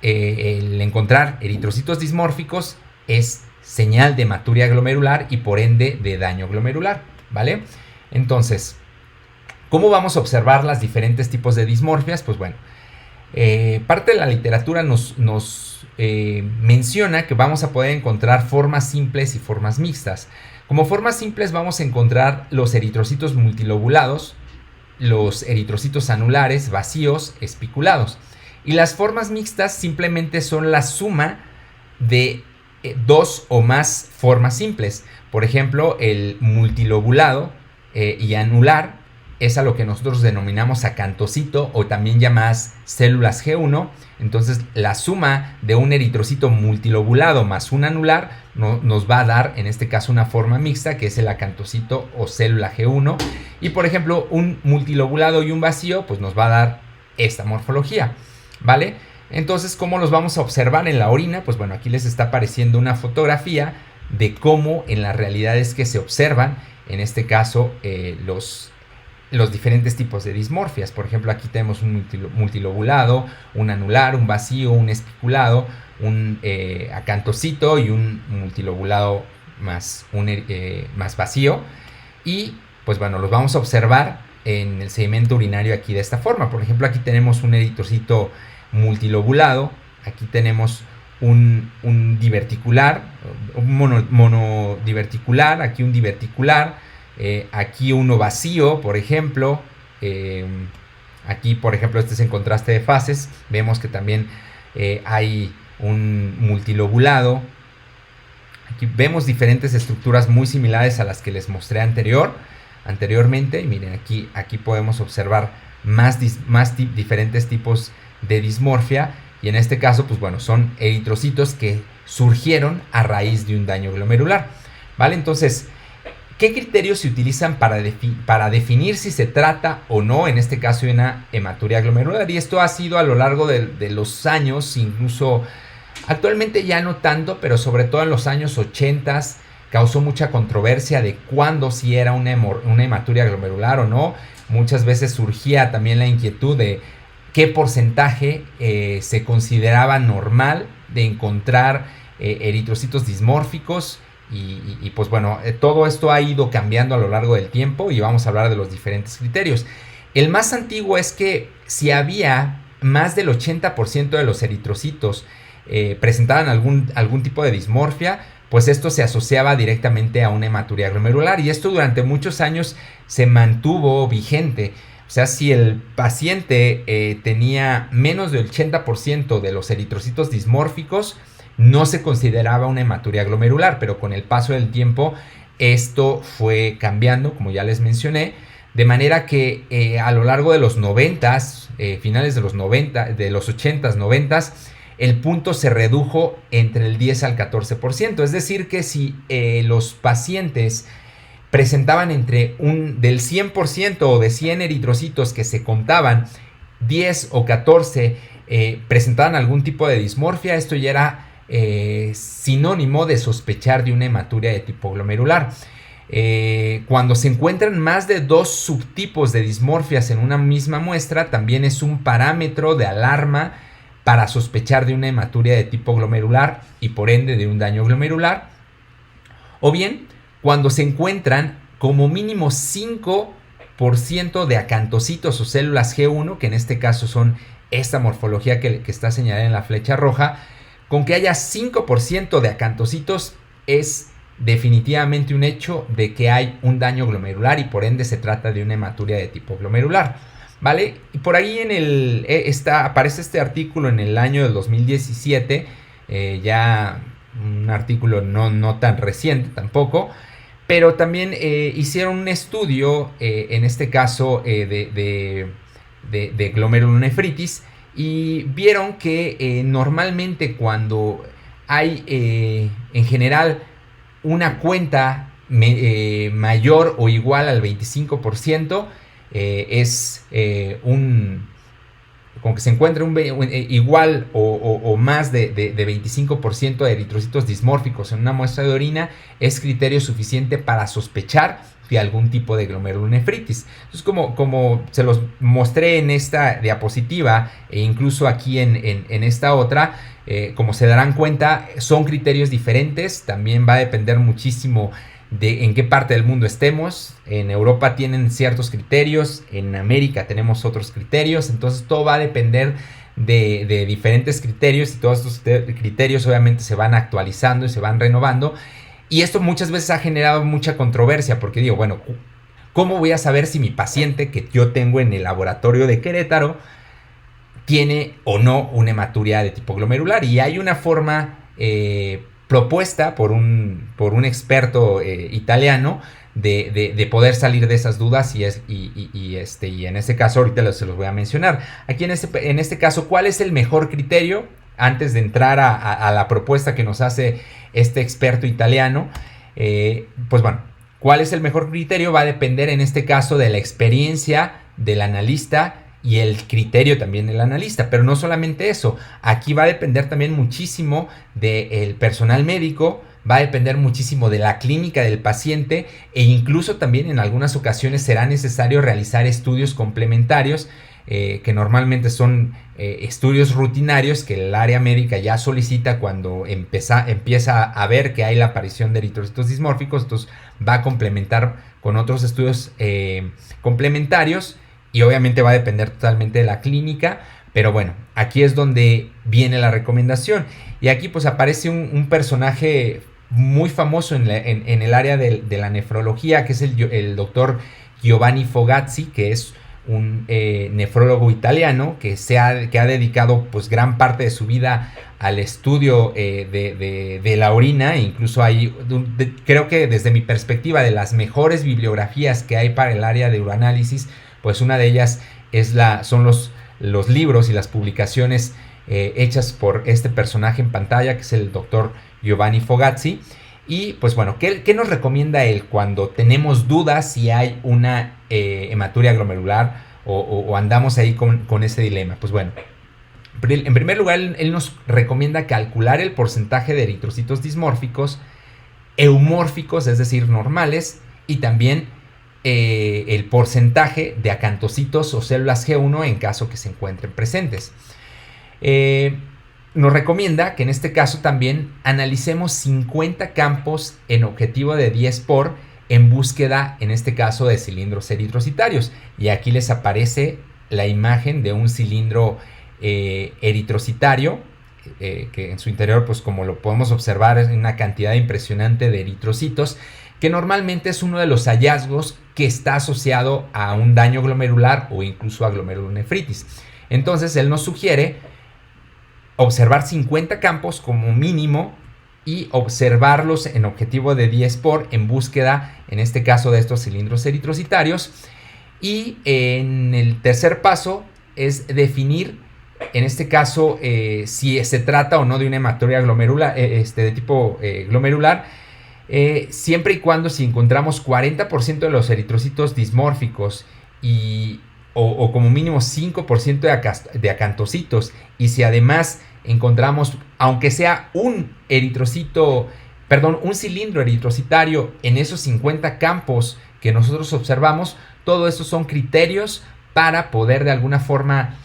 el encontrar eritrocitos dismórficos es señal de hematuria glomerular y por ende de daño glomerular, ¿vale? Entonces, ¿cómo vamos a observar los diferentes tipos de dismorfias? Pues bueno, parte de la literatura nos menciona que vamos a poder encontrar formas simples y formas mixtas. Como formas simples vamos a encontrar los eritrocitos multilobulados, los eritrocitos anulares, vacíos, espiculados. Y las formas mixtas simplemente son la suma de dos o más formas simples. Por ejemplo, el multilobulado y anular es a lo que nosotros denominamos acantocito o también llamadas células G1. Entonces la suma de un eritrocito multilobulado más un anular nos va a dar en este caso una forma mixta, que es el acantocito o célula G1. Y por ejemplo un multilobulado y un vacío pues nos va a dar esta morfología, ¿vale? Entonces, ¿cómo los vamos a observar en la orina? Pues bueno, aquí les está apareciendo una fotografía de cómo en la realidad es que se observan, en este caso, los diferentes tipos de dismorfias. Por ejemplo, aquí tenemos un multilobulado, un anular, un vacío, un espiculado, un acantocito y un multilobulado más vacío. Y pues bueno, los vamos a observar en el sedimento urinario aquí de esta forma. Por ejemplo, aquí tenemos un eritrocito multilobulado, aquí tenemos un diverticular, un monodiverticular, aquí un diverticular, aquí uno vacío, por ejemplo, aquí por ejemplo este es en contraste de fases, vemos que también hay un multilobulado, aquí vemos diferentes estructuras muy similares a las que les mostré anteriormente, y miren aquí podemos observar más diferentes tipos de dismorfia, y en este caso pues bueno, son eritrocitos que surgieron a raíz de un daño glomerular, ¿vale? Entonces, ¿qué criterios se utilizan para definir si se trata o no, en este caso, de una hematuria glomerular? Y esto ha sido a lo largo de los años, incluso actualmente ya no tanto, pero sobre todo en los años 80 causó mucha controversia de cuándo si era una hematuria glomerular o no. Muchas veces surgía también la inquietud de qué porcentaje se consideraba normal de encontrar eritrocitos dismórficos. Y pues bueno, todo esto ha ido cambiando a lo largo del tiempo y vamos a hablar de los diferentes criterios. El más antiguo es que si había más del 80% de los eritrocitos presentaban algún tipo de dismorfia, pues esto se asociaba directamente a una hematuria glomerular, y esto durante muchos años se mantuvo vigente. O sea, si el paciente tenía menos del 80% de los eritrocitos dismórficos, no se consideraba una hematuria glomerular, pero con el paso del tiempo esto fue cambiando, como ya les mencioné, de manera que a lo largo de los 90s, finales de los 90, de los 80s, 90s, el punto se redujo entre el 10 al 14%. Es decir, que si los pacientes presentaban del 100% o de 100 eritrocitos que se contaban, 10 o 14 presentaban algún tipo de dismorfia, esto ya era sinónimo de sospechar de una hematuria de tipo glomerular. Cuando se encuentran más de 2 subtipos de dismorfias en una misma muestra, también es un parámetro de alarma para sospechar de una hematuria de tipo glomerular y por ende de un daño glomerular. O bien, cuando se encuentran como mínimo 5% de acantocitos o células G1, que en este caso son esta morfología que está señalada en la flecha roja, con que haya 5% de acantocitos es definitivamente un hecho de que hay un daño glomerular y por ende se trata de una hematuria de tipo glomerular, ¿vale? Y por ahí aparece este artículo en el año del 2017, ya un artículo no tan reciente tampoco, pero también hicieron un estudio, en este caso de glomerulonefritis, y vieron que normalmente cuando hay en general una cuenta mayor o igual al 25%, es con que se encuentre igual o más de 25% de eritrocitos dismórficos en una muestra de orina, es criterio suficiente para sospechar de algún tipo de glomerulonefritis. Entonces, como se los mostré en esta diapositiva e incluso aquí en esta otra, como se darán cuenta, son criterios diferentes. También va a depender muchísimo de en qué parte del mundo estemos. En Europa tienen ciertos criterios, en América tenemos otros criterios, entonces todo va a depender de diferentes criterios, y todos estos criterios obviamente se van actualizando y se van renovando, y esto muchas veces ha generado mucha controversia, porque digo, bueno, ¿cómo voy a saber si mi paciente que yo tengo en el laboratorio de Querétaro tiene o no una hematuria de tipo glomerular? Y hay una forma propuesta por un experto italiano de poder salir de esas dudas y en este caso ahorita se los voy a mencionar. Aquí en este caso, ¿cuál es el mejor criterio? Antes de entrar a la propuesta que nos hace este experto italiano, pues bueno, ¿cuál es el mejor criterio? Va a depender en este caso de la experiencia del analista y el criterio también del analista, pero no solamente eso, aquí va a depender también muchísimo del personal médico, va a depender muchísimo de la clínica del paciente e incluso también en algunas ocasiones será necesario realizar estudios complementarios que normalmente son estudios rutinarios que el área médica ya solicita cuando empieza a ver que hay la aparición de eritrocitos dismórficos, entonces va a complementar con otros estudios complementarios y obviamente va a depender totalmente de la clínica, pero bueno, aquí es donde viene la recomendación y aquí pues aparece un personaje muy famoso en el área de la nefrología, que es el doctor Giovanni Fogazzi, que es un nefrólogo italiano que ha dedicado pues gran parte de su vida al estudio de la orina, e incluso hay, creo que desde mi perspectiva, de las mejores bibliografías que hay para el área de uroanálisis, pues una de ellas son los libros y las publicaciones hechas por este personaje en pantalla, que es el doctor Giovanni Fogazzi. Y pues bueno, ¿qué nos recomienda él cuando tenemos dudas si hay una hematuria glomerular o andamos ahí con ese dilema? Pues bueno, en primer lugar, él nos recomienda calcular el porcentaje de eritrocitos dismórficos, eumórficos, es decir, normales, y también el porcentaje de acantocitos o células G1 en caso que se encuentren presentes. Nos recomienda que en este caso también analicemos 50 campos en objetivo de 10 por en búsqueda, en este caso, de cilindros eritrocitarios. Y aquí les aparece la imagen de un cilindro eritrocitario, que en su interior, pues como lo podemos observar, es una cantidad impresionante de eritrocitos, que normalmente es uno de los hallazgos que está asociado a un daño glomerular o incluso a glomerulonefritis. Entonces, él nos sugiere observar 50 campos como mínimo y observarlos en objetivo de 10 por en búsqueda, en este caso, de estos cilindros eritrocitarios. Y en el tercer paso es definir, en este caso, si se trata o no de una hematuria glomerular, de tipo glomerular, siempre y cuando si encontramos 40% de los eritrocitos dismórficos o como mínimo 5% de acantocitos, y si además encontramos, aunque sea un cilindro eritrocitario en esos 50 campos que nosotros observamos, todo eso son criterios para poder de alguna forma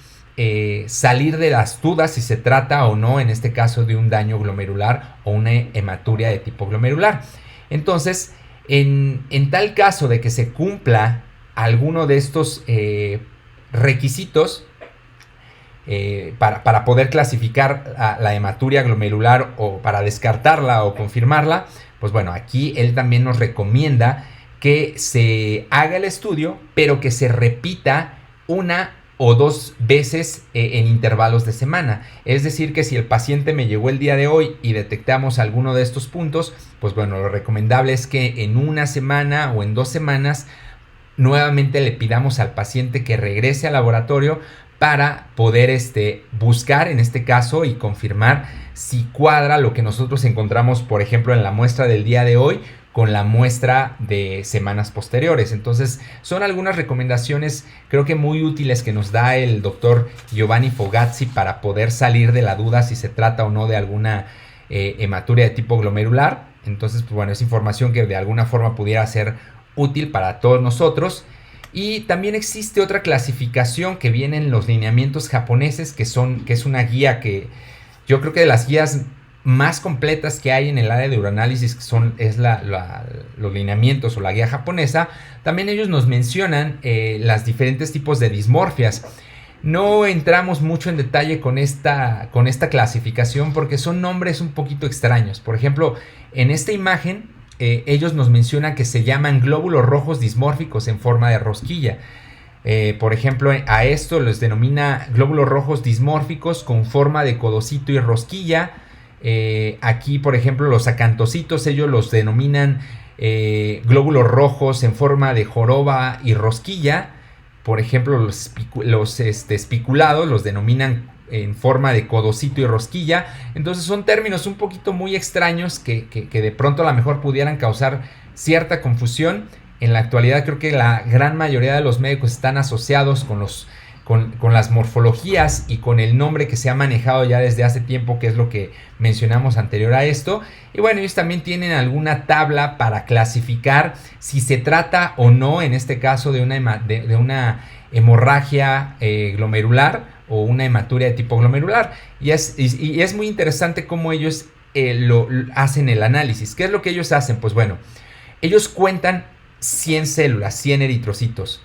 salir de las dudas si se trata o no, en este caso, de un daño glomerular o una hematuria de tipo glomerular. Entonces, en tal caso de que se cumpla alguno de estos requisitos para poder clasificar la hematuria glomerular o para descartarla o confirmarla, pues bueno, aquí él también nos recomienda que se haga el estudio, pero que se repita una o dos veces en intervalos de semana. Es decir, que si el paciente me llegó el día de hoy y detectamos alguno de estos puntos, pues bueno, lo recomendable es que en una semana o en 2 semanas nuevamente le pidamos al paciente que regrese al laboratorio para poder buscar en este caso y confirmar si cuadra lo que nosotros encontramos, por ejemplo, en la muestra del día de hoy con la muestra de semanas posteriores. Entonces, son algunas recomendaciones, creo que muy útiles, que nos da el doctor Giovanni Fogazzi para poder salir de la duda si se trata o no de alguna hematuria de tipo glomerular. Entonces, pues bueno, es información que de alguna forma pudiera ser útil para todos nosotros. Y también existe otra clasificación que viene en los lineamientos japoneses, que es una guía que yo creo que de las guías más completas que hay en el área de uroanálisis, los lineamientos o la guía japonesa. También ellos nos mencionan las diferentes tipos de dismorfias. No entramos mucho en detalle con esta clasificación porque son nombres un poquito extraños. Por ejemplo, en esta imagen ellos nos mencionan que se llaman glóbulos rojos dismórficos en forma de rosquilla. Por ejemplo, a esto los denomina glóbulos rojos dismórficos con forma de codocito y rosquilla. Aquí, por ejemplo, los acantocitos ellos los denominan glóbulos rojos en forma de joroba y rosquilla. Por ejemplo, los espiculados los denominan en forma de codocito y rosquilla. Entonces son términos un poquito muy extraños que de pronto a lo mejor pudieran causar cierta confusión. En la actualidad creo que la gran mayoría de los médicos están asociados con las morfologías y con el nombre que se ha manejado ya desde hace tiempo, que es lo que mencionamos anterior a esto. Y bueno, ellos también tienen alguna tabla para clasificar si se trata o no, en este caso, de una hemorragia glomerular o una hematuria de tipo glomerular. Y es muy interesante cómo ellos hacen el análisis. ¿Qué es lo que ellos hacen? Pues bueno, ellos cuentan 100 células, 100 eritrocitos.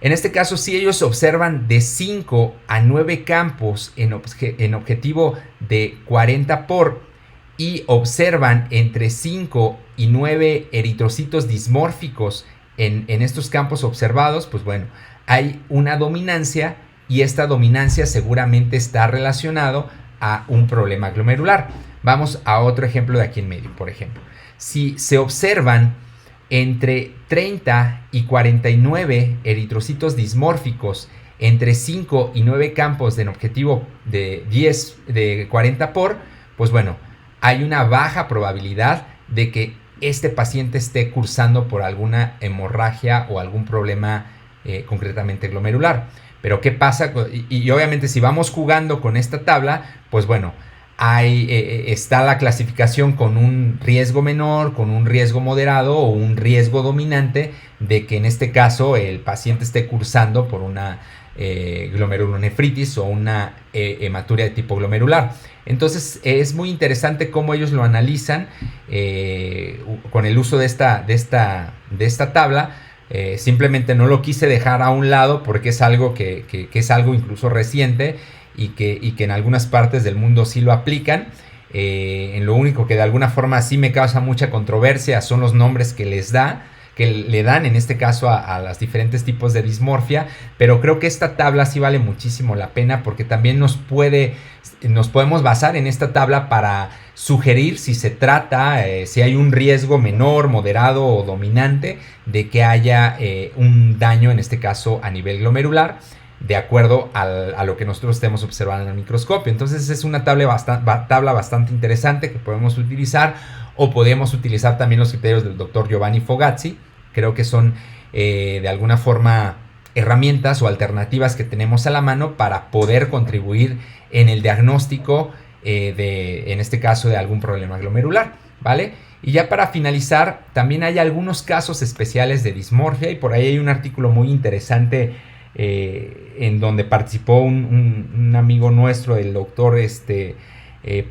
En este caso, si ellos observan de 5 a 9 campos en objetivo de 40 por y observan entre 5 y 9 eritrocitos dismórficos en estos campos observados, pues bueno, hay una dominancia y esta dominancia seguramente está relacionado a un problema glomerular. Vamos a otro ejemplo de aquí en medio, por ejemplo. Si se observan entre 30 y 49 eritrocitos dismórficos entre 5 y 9 campos en objetivo de 40 por, pues bueno, hay una baja probabilidad de que este paciente esté cursando por alguna hemorragia o algún problema concretamente glomerular. Pero ¿qué pasa? Y obviamente si vamos jugando con esta tabla, pues bueno, está la clasificación con un riesgo menor, con un riesgo moderado o un riesgo dominante de que en este caso el paciente esté cursando por una glomerulonefritis o una hematuria de tipo glomerular. Entonces es muy interesante cómo ellos lo analizan con el uso de esta tabla. Simplemente no lo quise dejar a un lado porque es algo que es algo incluso reciente y que en algunas partes del mundo sí lo aplican. En lo único que de alguna forma sí me causa mucha controversia son los nombres que le dan en este caso a los diferentes tipos de dismorfia, pero creo que esta tabla sí vale muchísimo la pena porque también nos podemos basar en esta tabla para sugerir si se trata, si hay un riesgo menor, moderado o dominante de que haya un daño, en este caso a nivel glomerular, de acuerdo a lo que nosotros estemos observando en el microscopio. Entonces es una tabla bastante interesante que podemos utilizar, o podemos utilizar también los criterios del doctor Giovanni Fogazzi. Creo que son de alguna forma herramientas o alternativas que tenemos a la mano para poder contribuir en el diagnóstico en este caso de algún problema glomerular, ¿vale? Y ya para finalizar, también hay algunos casos especiales de dismorfia, y por ahí hay un artículo muy interesante en donde participó un amigo nuestro, el doctor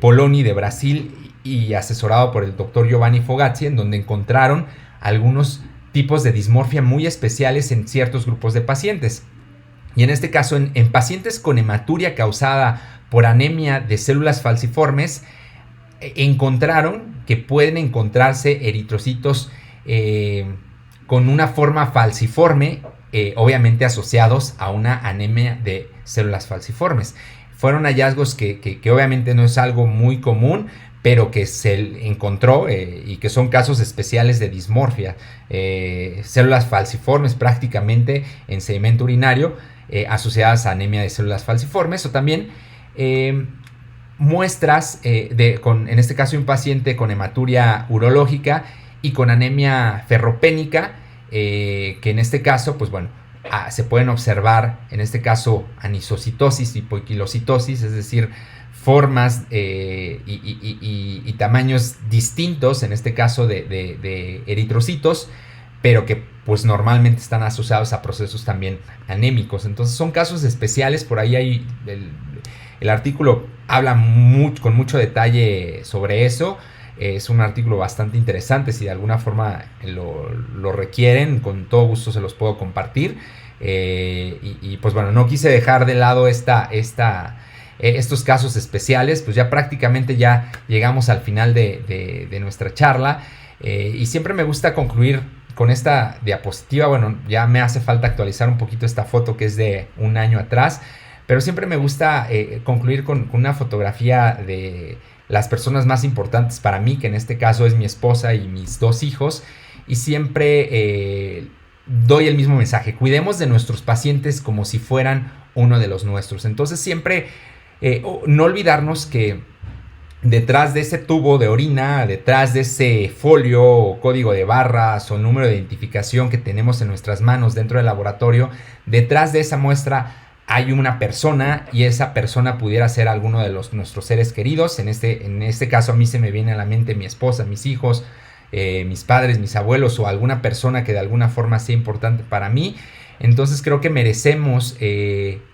Poloni de Brasil, y asesorado por el doctor Giovanni Fogazzi, en donde encontraron algunos tipos de dismorfia muy especiales en ciertos grupos de pacientes. Y en este caso, en pacientes con hematuria causada por anemia de células falciformes, encontraron que pueden encontrarse eritrocitos con una forma falciforme, obviamente asociados a una anemia de células falciformes. Fueron hallazgos que obviamente no es algo muy común, pero que se encontró y que son casos especiales de dismorfia. Células falciformes prácticamente en sedimento urinario asociadas a anemia de células falciformes, o también muestras en este caso un paciente con hematuria urológica y con anemia ferropénica, que en este caso pues bueno, se pueden observar en este caso anisocitosis y poiquilocitosis, es decir, formas y tamaños distintos en este caso de eritrocitos, pero que pues normalmente están asociados a procesos también anémicos. Entonces son casos especiales. Por ahí hay el artículo habla con mucho detalle sobre eso. Es un artículo bastante interesante. Si de alguna forma lo requieren, con todo gusto se los puedo compartir. Y pues bueno, no quise dejar de lado estos casos especiales. Pues ya prácticamente ya llegamos al final de nuestra charla. Y siempre me gusta concluir con esta diapositiva. Bueno, ya me hace falta actualizar un poquito esta foto que es de un año atrás, pero siempre me gusta concluir con una fotografía de las personas más importantes para mí, que en este caso es mi esposa y mis dos hijos, y siempre doy el mismo mensaje: cuidemos de nuestros pacientes como si fueran uno de los nuestros. Entonces siempre no olvidarnos que detrás de ese tubo de orina, detrás de ese folio o código de barras o número de identificación que tenemos en nuestras manos dentro del laboratorio, detrás de esa muestra hay una persona, y esa persona pudiera ser alguno de nuestros seres queridos. En este caso a mí se me viene a la mente mi esposa, mis hijos, mis padres, mis abuelos, o alguna persona que de alguna forma sea importante para mí. Entonces creo que merecemos,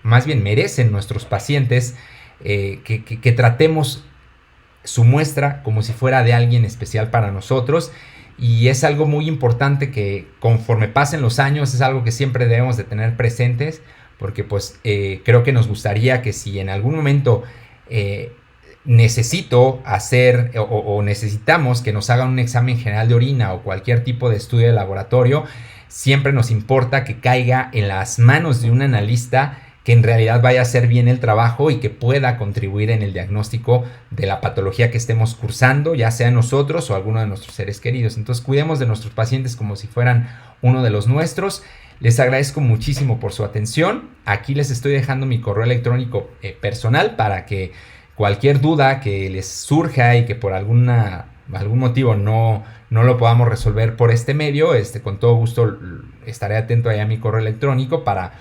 más bien merecen nuestros pacientes, que tratemos su muestra como si fuera de alguien especial para nosotros. Y es algo muy importante que conforme pasen los años es algo que siempre debemos de tener presentes, porque pues creo que nos gustaría que si en algún momento eh, necesito hacer o necesitamos que nos hagan un examen general de orina o cualquier tipo de estudio de laboratorio, siempre nos importa que caiga en las manos de un analista que en realidad vaya a hacer bien el trabajo y que pueda contribuir en el diagnóstico de la patología que estemos cursando, ya sea nosotros o alguno de nuestros seres queridos. Entonces cuidemos de nuestros pacientes como si fueran uno de los nuestros. Les agradezco muchísimo por su atención. Aquí les estoy dejando mi correo electrónico personal para que cualquier duda que les surja y que por algún motivo no lo podamos resolver por este medio, con todo gusto estaré atento ahí a mi correo electrónico para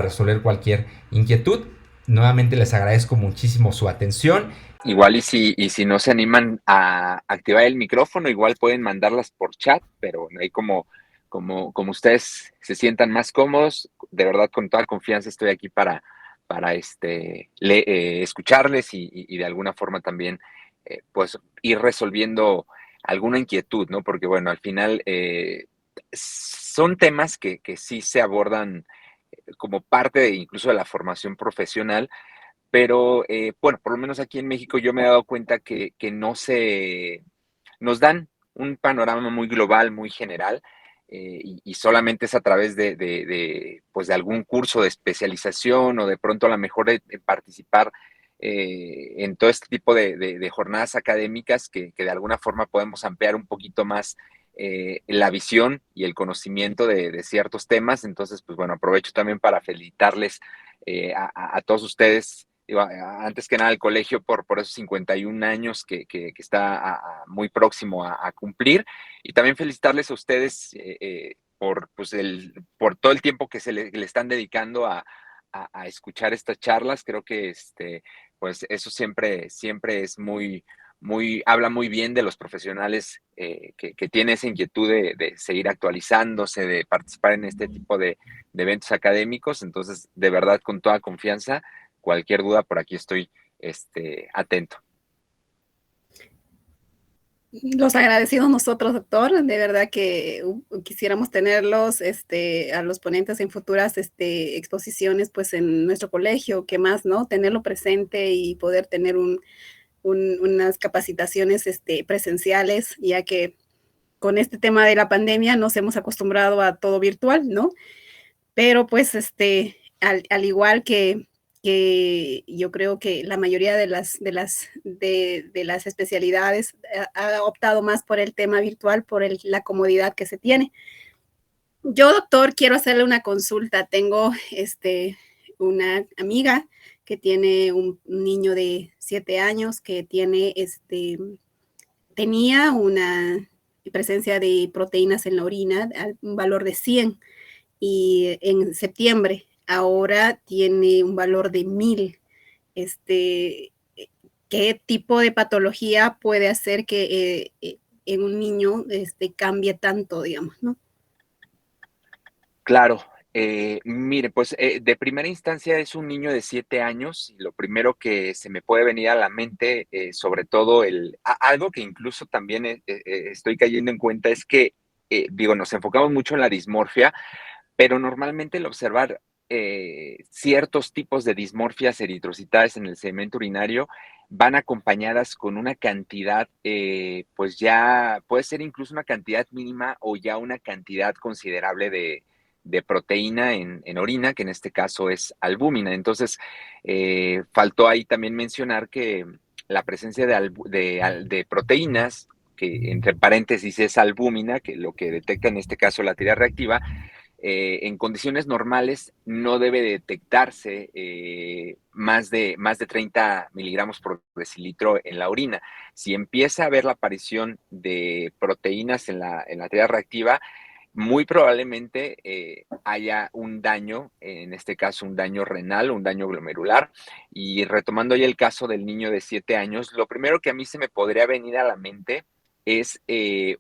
resolver cualquier inquietud. Nuevamente les agradezco muchísimo su atención. Igual y si no se animan a activar el micrófono, igual pueden mandarlas por chat, pero ahí como ustedes se sientan más cómodos, de verdad con toda confianza estoy aquí para escucharles y de alguna forma también pues ir resolviendo alguna inquietud, ¿no? Porque bueno, al final son temas que sí se abordan como parte incluso de la formación profesional, pero bueno, por lo menos aquí en México yo me he dado cuenta que no nos dan un panorama muy global, muy general, y solamente es a través pues de algún curso de especialización o de pronto a lo mejor de participar en todo este tipo de jornadas académicas que de alguna forma podemos ampliar un poquito más la visión y el conocimiento de ciertos temas. Entonces, pues bueno, aprovecho también para felicitarles a todos ustedes, digo, antes que nada al colegio por esos 51 años que está muy próximo a cumplir, y también felicitarles a ustedes pues por todo el tiempo que le están dedicando a escuchar estas charlas. Creo que pues eso siempre es habla muy bien de los profesionales que tienen esa inquietud de seguir actualizándose, de participar en este tipo de eventos académicos. Entonces, de verdad, con toda confianza, cualquier duda por aquí estoy atento. Los agradecidos nosotros, doctor. De verdad que quisiéramos tenerlos, a los ponentes en futuras exposiciones, pues en nuestro colegio, que más, ¿no? Tenerlo presente y poder tener unas capacitaciones presenciales, ya que con este tema de la pandemia nos hemos acostumbrado a todo virtual, ¿no? Pero pues al igual que yo creo que la mayoría de las especialidades ha optado más por el tema virtual, por la comodidad que se tiene. Yo, doctor, quiero hacerle una consulta. Tengo una amiga que tiene un niño de 7 años que tenía una presencia de proteínas en la orina, un valor de 100, y en septiembre ahora tiene un valor de 1000. ¿Qué tipo de patología puede hacer que en un niño cambie tanto, digamos, ¿no? Claro, mire, pues de primera instancia es un niño de 7 años, y lo primero que se me puede venir a la mente, sobre todo algo que incluso también estoy cayendo en cuenta, es que, digo, nos enfocamos mucho en la dismorfia, pero normalmente el observar ciertos tipos de dismorfias eritrocitadas en el sedimento urinario van acompañadas con una cantidad, pues ya puede ser incluso una cantidad mínima o ya una cantidad considerable de proteína en orina, que en este caso es albúmina. Entonces, faltó ahí también mencionar que la presencia de proteínas, que entre paréntesis es albúmina, que lo que detecta en este caso la teoría reactiva, en condiciones normales no debe detectarse más de 30 miligramos por decilitro en la orina. Si empieza a haber la aparición de proteínas en la teoría reactiva, muy probablemente haya un daño, en este caso un daño renal, un daño glomerular. Y retomando ya el caso del niño de 7 años, lo primero que a mí se me podría venir a la mente es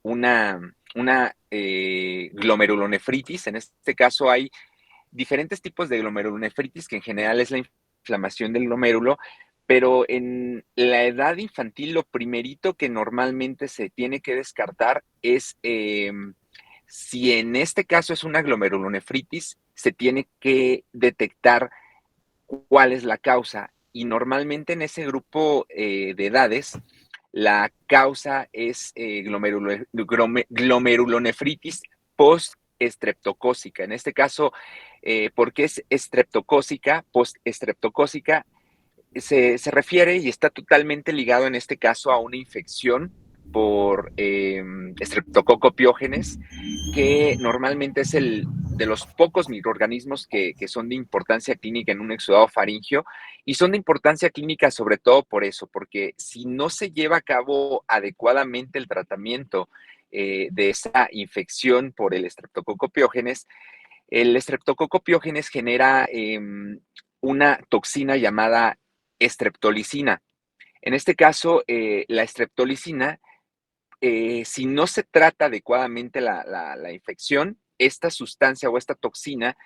una glomerulonefritis. En este caso hay diferentes tipos de glomerulonefritis, que en general es la inflamación del glomérulo, pero en la edad infantil lo primerito que normalmente se tiene que descartar es si en este caso es una glomerulonefritis, se tiene que detectar cuál es la causa. Y normalmente en ese grupo de edades, la causa es glomerulonefritis post-estreptocócica. En este caso, ¿por qué es estreptocócica? Post-estreptocócica se refiere y está totalmente ligado en este caso a una infección por Streptococcus pyogenes, que normalmente es el de los pocos microorganismos que son de importancia clínica en un exudado faríngeo, y son de importancia clínica sobre todo por eso, porque si no se lleva a cabo adecuadamente el tratamiento de esa infección por el Streptococcus pyogenes, el Streptococcus pyogenes genera una toxina llamada estreptolicina. En este caso, la estreptolicina, si no se trata adecuadamente la infección, esta sustancia o esta toxina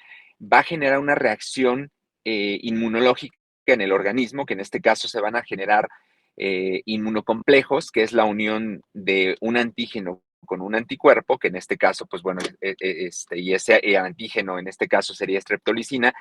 va a generar una reacción inmunológica en el organismo, que en este caso se van a generar inmunocomplejos, que es la unión de un antígeno con un anticuerpo, que en este caso, pues bueno, y ese antígeno en este caso sería streptolicina,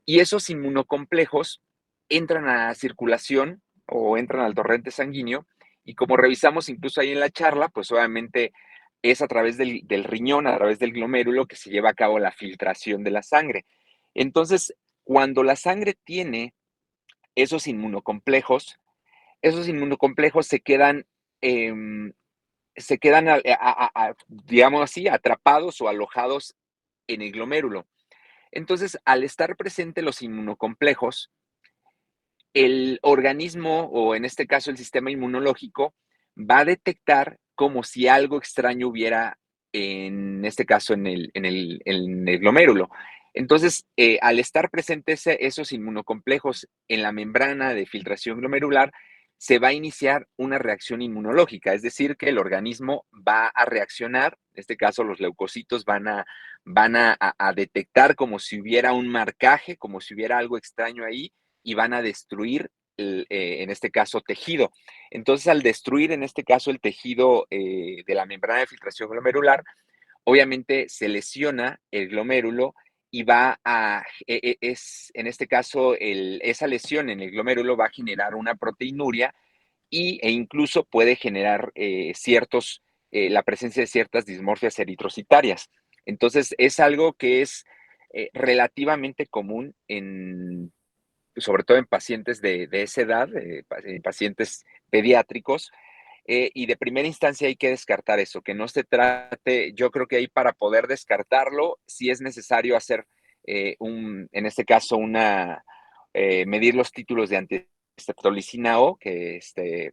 y esos inmunocomplejos entran a circulación o entran al torrente sanguíneo, y como revisamos incluso ahí en la charla, pues obviamente es a través del riñón, a través del glomérulo, que se lleva a cabo la filtración de la sangre. Entonces, cuando la sangre tiene esos inmunocomplejos, se quedan digamos así, atrapados o alojados en el glomérulo. Entonces, al estar presentes los inmunocomplejos, el organismo, o en este caso el sistema inmunológico, va a detectar como si algo extraño hubiera, en este caso, en el glomérulo. Entonces, al estar presentes esos inmunocomplejos en la membrana de filtración glomerular, se va a iniciar una reacción inmunológica, es decir, que el organismo va a reaccionar, en este caso los leucocitos van a detectar como si hubiera un marcaje, como si hubiera algo extraño ahí, y van a destruir, en este caso, tejido. Entonces, al destruir, en este caso, el tejido de la membrana de filtración glomerular, obviamente se lesiona el glomérulo y en este caso, esa lesión en el glomérulo va a generar una proteinuria e incluso puede generar la presencia de ciertas dismorfias eritrocitarias. Entonces, es algo que es relativamente común sobre todo en pacientes de esa edad, pacientes pediátricos, y de primera instancia hay que descartar eso, que no se trate. Yo creo que ahí, para poder descartarlo, sí es necesario hacer en este caso, medir los títulos de antistreptolicina O,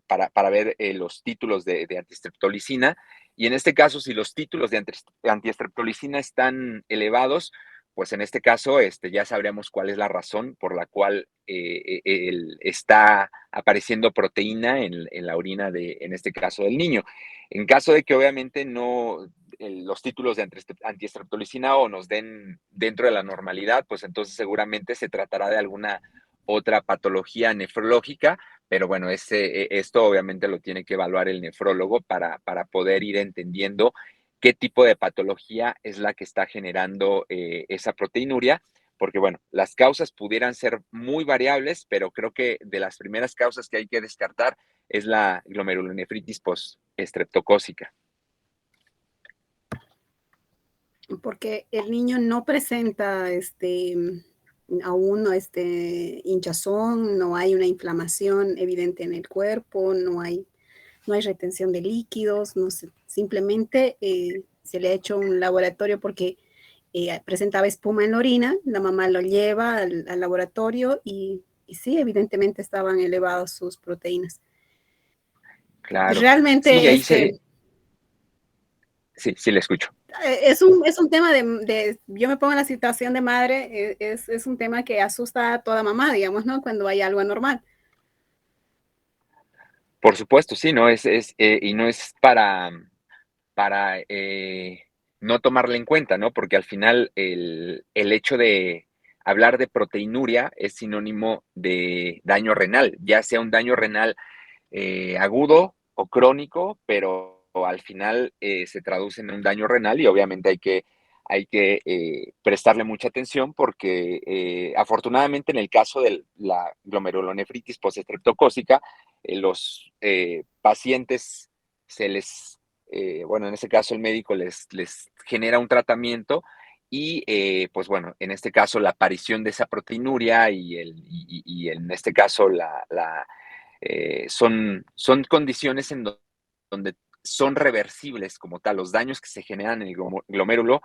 para ver los títulos de antistreptolicina. Y en este caso, si los títulos de antistreptolicina están elevados, pues en este caso ya sabremos cuál es la razón por la cual está apareciendo proteína en la orina en este caso, del niño. En caso de que obviamente los títulos de antistreptolicina O nos den dentro de la normalidad, pues entonces seguramente se tratará de alguna otra patología nefrológica, pero bueno, esto obviamente lo tiene que evaluar el nefrólogo para poder ir entendiendo qué tipo de patología es la que está generando esa proteinuria, porque bueno, las causas pudieran ser muy variables, pero creo que de las primeras causas que hay que descartar es la glomerulonefritis post-estreptocócica. porque el niño no presenta aún no hinchazón, no hay una inflamación evidente en el cuerpo, no hay retención de líquidos, no sé, simplemente se le ha hecho un laboratorio porque presentaba espuma en la orina, la mamá lo lleva al laboratorio y sí, evidentemente estaban elevadas sus proteínas. Claro. Sí, Realmente ahí sí, sí le escucho. es un tema yo me pongo en la situación de madre, es un tema que asusta a toda mamá, digamos, ¿no? Cuando hay algo anormal. Por supuesto, sí, ¿no? Y no es para no tomarla en cuenta, ¿no? Porque al final el hecho de hablar de proteinuria es sinónimo de daño renal, ya sea un daño renal agudo o crónico, pero al final se traduce en un daño renal y obviamente hay que prestarle mucha atención porque afortunadamente en el caso de la glomerulonefritis postestreptocócica, los pacientes se les, bueno, en este caso el médico les genera un tratamiento y pues bueno, en este caso la aparición de esa proteinuria y en este caso son condiciones donde son reversibles como tal. Los daños que se generan en el glomérulo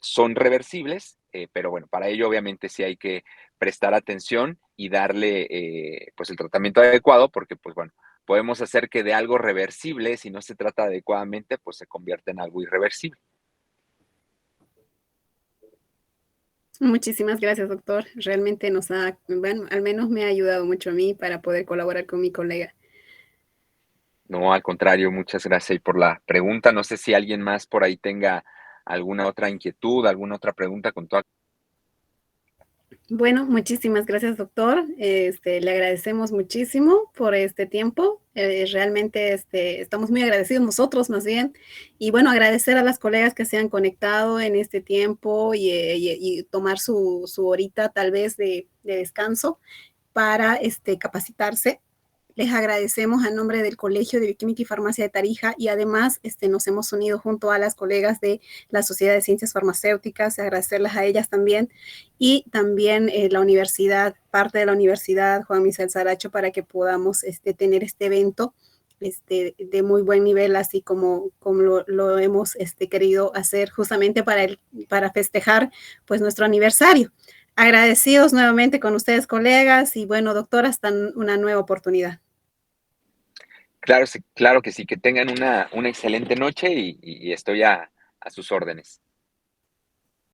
son reversibles, pero bueno, para ello obviamente sí hay que prestar atención y darle pues el tratamiento adecuado porque pues bueno, podemos hacer que de algo reversible, si no se trata adecuadamente, pues se convierta en algo irreversible. Muchísimas gracias, doctor. Realmente bueno, al menos me ha ayudado mucho a mí para poder colaborar con mi colega. No, al contrario, muchas gracias ahí por la pregunta. No sé si alguien más por ahí tenga alguna otra inquietud, alguna otra pregunta con toda. Bueno, muchísimas gracias, doctor. Le agradecemos muchísimo por este tiempo. Realmente estamos muy agradecidos nosotros, más bien. Y bueno, agradecer a las colegas que se han conectado en este tiempo y tomar su horita tal vez de descanso para capacitarse. Les agradecemos a nombre del Colegio de Bioquímica y Farmacia de Tarija y además nos hemos unido junto a las colegas de la Sociedad de Ciencias Farmacéuticas, agradecerles a ellas también y también la universidad, parte de la universidad Juan Misael Saracho para que podamos tener este evento de muy buen nivel, así como lo hemos querido hacer justamente para festejar pues nuestro aniversario. Agradecidos nuevamente con ustedes, colegas, y bueno, doctora, hasta una nueva oportunidad. Claro, claro que sí, que tengan una excelente noche y estoy a sus órdenes.